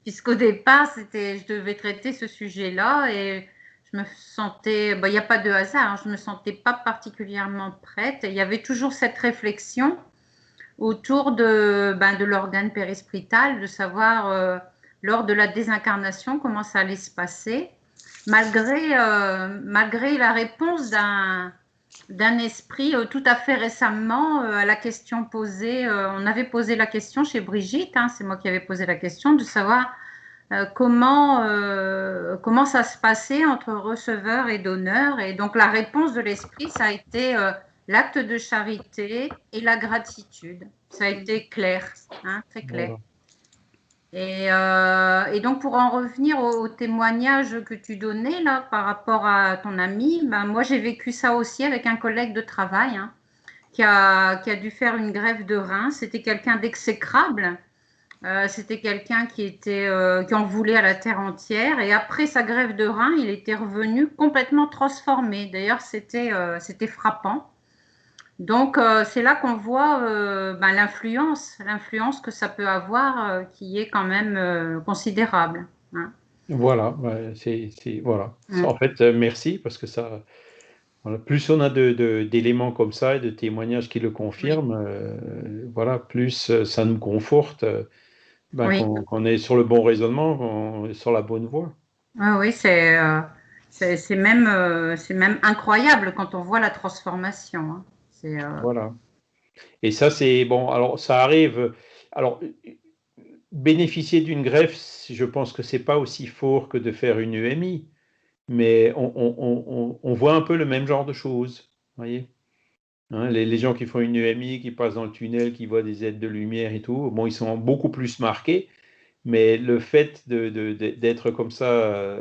puisqu'au départ, je devais traiter ce sujet-là et je me sentais, il n'y a pas de hasard, hein, je ne me sentais pas particulièrement prête. Il y avait toujours cette réflexion autour de l'organe périspritale, de savoir lors de la désincarnation comment ça allait se passer, malgré la réponse d'un esprit tout à fait récemment à la question posée. On avait posé la question chez Brigitte, hein, c'est moi qui avais posé la question, de savoir comment ça se passait entre receveur et donneur. Et donc la réponse de l'esprit, ça a été l'acte de charité et la gratitude. Ça a été clair, hein, très clair. Voilà. Et donc, pour en revenir au témoignage que tu donnais là par rapport à ton ami, moi j'ai vécu ça aussi avec un collègue de travail, hein, qui a dû faire une greffe de rein. C'était quelqu'un d'exécrable. C'était quelqu'un qui en voulait à la terre entière. Et après sa greffe de rein, il était revenu complètement transformé. D'ailleurs, c'était frappant. Donc, c'est là qu'on voit l'influence que ça peut avoir, qui est quand même considérable. Hein. Voilà, voilà. En fait, merci parce que ça, voilà, plus on a d'éléments comme ça et de témoignages qui le confirment, voilà, plus ça nous conforte qu'on est sur le bon raisonnement, qu'on est sur la bonne voie. Oui, c'est même incroyable quand on voit la transformation. Hein. Voilà. Et ça, c'est bon. Alors, ça arrive. Alors, bénéficier d'une greffe, je pense que c'est pas aussi fort que de faire une EMI, mais on voit un peu le même genre de choses, voyez. Hein, les gens qui font une EMI, qui passent dans le tunnel, qui voient des aides de lumière et tout, bon, ils sont beaucoup plus marqués, mais le fait d'être comme ça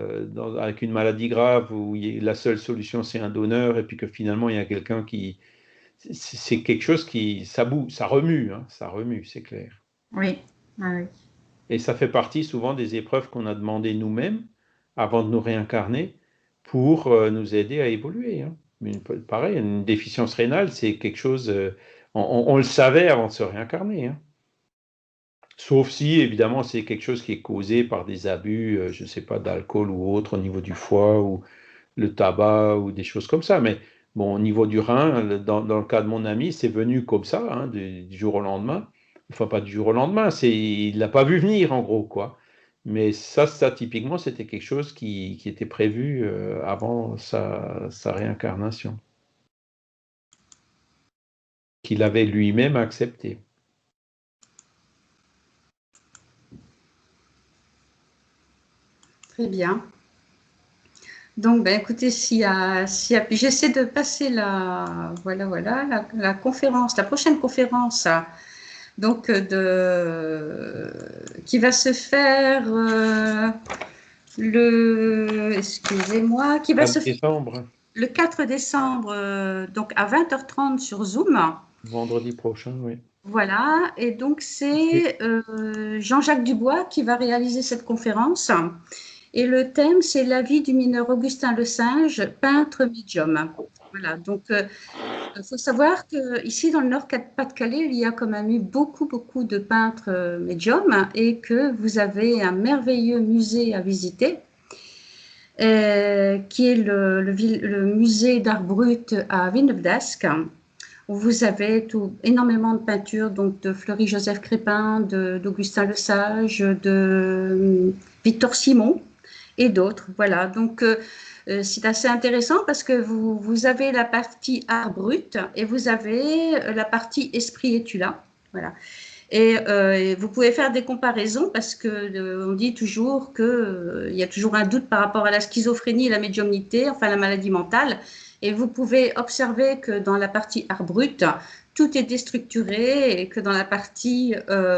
avec une maladie grave où la seule solution c'est un donneur et puis que finalement il y a quelqu'un qui... C'est quelque chose qui... ça remue, hein, ça remue, c'est clair. Oui. Ah, oui. Et ça fait partie souvent des épreuves qu'on a demandées nous-mêmes avant de nous réincarner pour nous aider à évoluer. Hein. Pareil, une déficience rénale, c'est quelque chose, on le savait avant de se réincarner. Hein. Sauf si, évidemment, c'est quelque chose qui est causé par des abus, je ne sais pas, d'alcool ou autre au niveau du foie ou le tabac ou des choses comme ça. Mais bon, au niveau du rein, dans le cas de mon ami, c'est venu comme ça, hein, du jour au lendemain. Enfin, pas du jour au lendemain, il ne l'a pas vu venir, en gros, quoi. Mais ça typiquement, c'était quelque chose qui était prévu avant sa réincarnation. Qu'il avait lui-même accepté. Très bien. Donc, écoutez, j'essaie de passer la conférence, la prochaine conférence, donc qui va se faire qui va se faire le 4 décembre, donc à 20h30 sur Zoom. Vendredi prochain, oui. Voilà, et donc c'est Jean-Jacques Dubois qui va réaliser cette conférence. Et le thème, c'est la vie du mineur Augustin Le Singe, peintre médium. Voilà, donc il faut savoir qu'ici, dans le Nord-Pas-de-Calais, il y a quand même eu beaucoup de peintres médiums et que vous avez un merveilleux musée à visiter qui est le musée d'art brut à Villeneuve-d'Ascq, où vous avez énormément de peintures, donc de Fleury-Joseph Crépin, d'Augustin Lesage, de Victor Simon et d'autres. Voilà, donc c'est assez intéressant parce que vous avez la partie art brut et vous avez la partie esprit étula. Voilà. Et vous pouvez faire des comparaisons parce que on dit toujours que il y a toujours un doute par rapport à la schizophrénie et la médiumnité, enfin la maladie mentale. Et vous pouvez observer que dans la partie art brut, tout est déstructuré et que dans la partie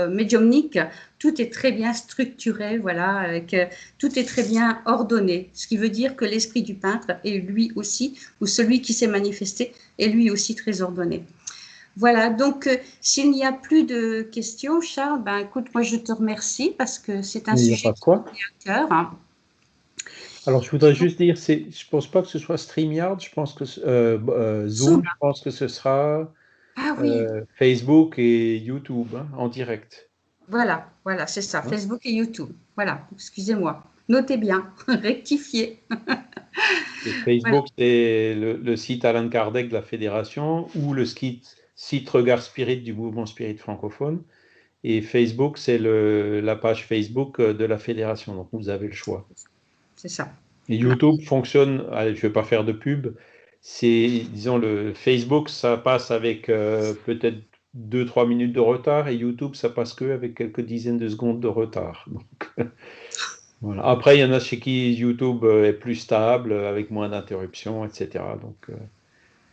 médiumnique, tout est très bien structuré, voilà, que tout est très bien ordonné. Ce qui veut dire que l'esprit du peintre est lui aussi, ou celui qui s'est manifesté, est lui aussi très ordonné. Voilà, donc s'il n'y a plus de questions, Charles, ben écoute, moi je te remercie parce que c'est un Il n'y a sujet pas de quoi. qui me tient à cœur. Alors, je voudrais juste dire, je pense pas que ce soit StreamYard, je pense que Zoom, je pense que ce sera Ah oui, Facebook et YouTube hein, en direct. voilà, c'est ça, Hein. Facebook et YouTube. Voilà, excusez-moi. Notez bien, rectifiez. Et Voilà, Facebook, c'est le site Alan Kardec de la Fédération ou le site Regard Spirit du mouvement Spirit francophone. Et Facebook, c'est la page Facebook de la Fédération. Donc, vous avez le choix. c'est ça. Et Voilà. YouTube fonctionne, allez, je ne vais pas faire de pub, disons, le Facebook, ça passe avec peut-être 2-3 minutes de retard, et YouTube, ça passe que avec quelques dizaines de secondes de retard. Donc, voilà. Après, il y en a chez qui YouTube est plus stable, avec moins d'interruptions, etc. Donc,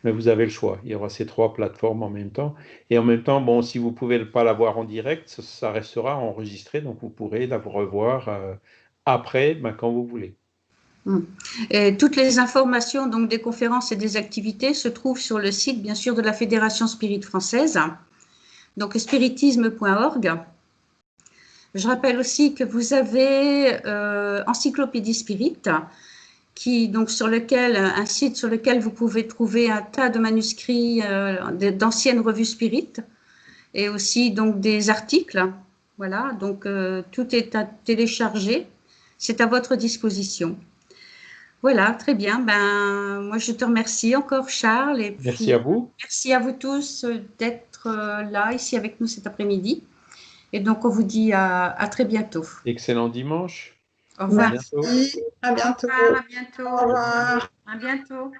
mais vous avez le choix. Il y aura ces 3 plateformes en même temps. Et en même temps, bon, si vous ne pouvez pas la voir en direct, ça restera enregistré, donc vous pourrez la revoir après, ben, quand vous voulez. Et toutes les informations donc des conférences et des activités se trouvent sur le site, bien sûr, de la Fédération Spirit française, donc spiritisme.org. Je rappelle aussi que vous avez Encyclopédie Spirit, donc un site sur lequel vous pouvez trouver un tas de manuscrits d'anciennes revues Spirit et aussi donc des articles. Voilà, donc tout est à télécharger. C'est à votre disposition. Voilà, très bien. Ben, moi, je te remercie encore, Charles, et Merci puis à vous. merci à vous tous d'être là, ici avec nous cet après-midi. Et donc, on vous dit à très bientôt. Excellent dimanche. Au revoir. À bientôt. Merci, à bientôt. Au revoir, à bientôt. Au revoir. À bientôt.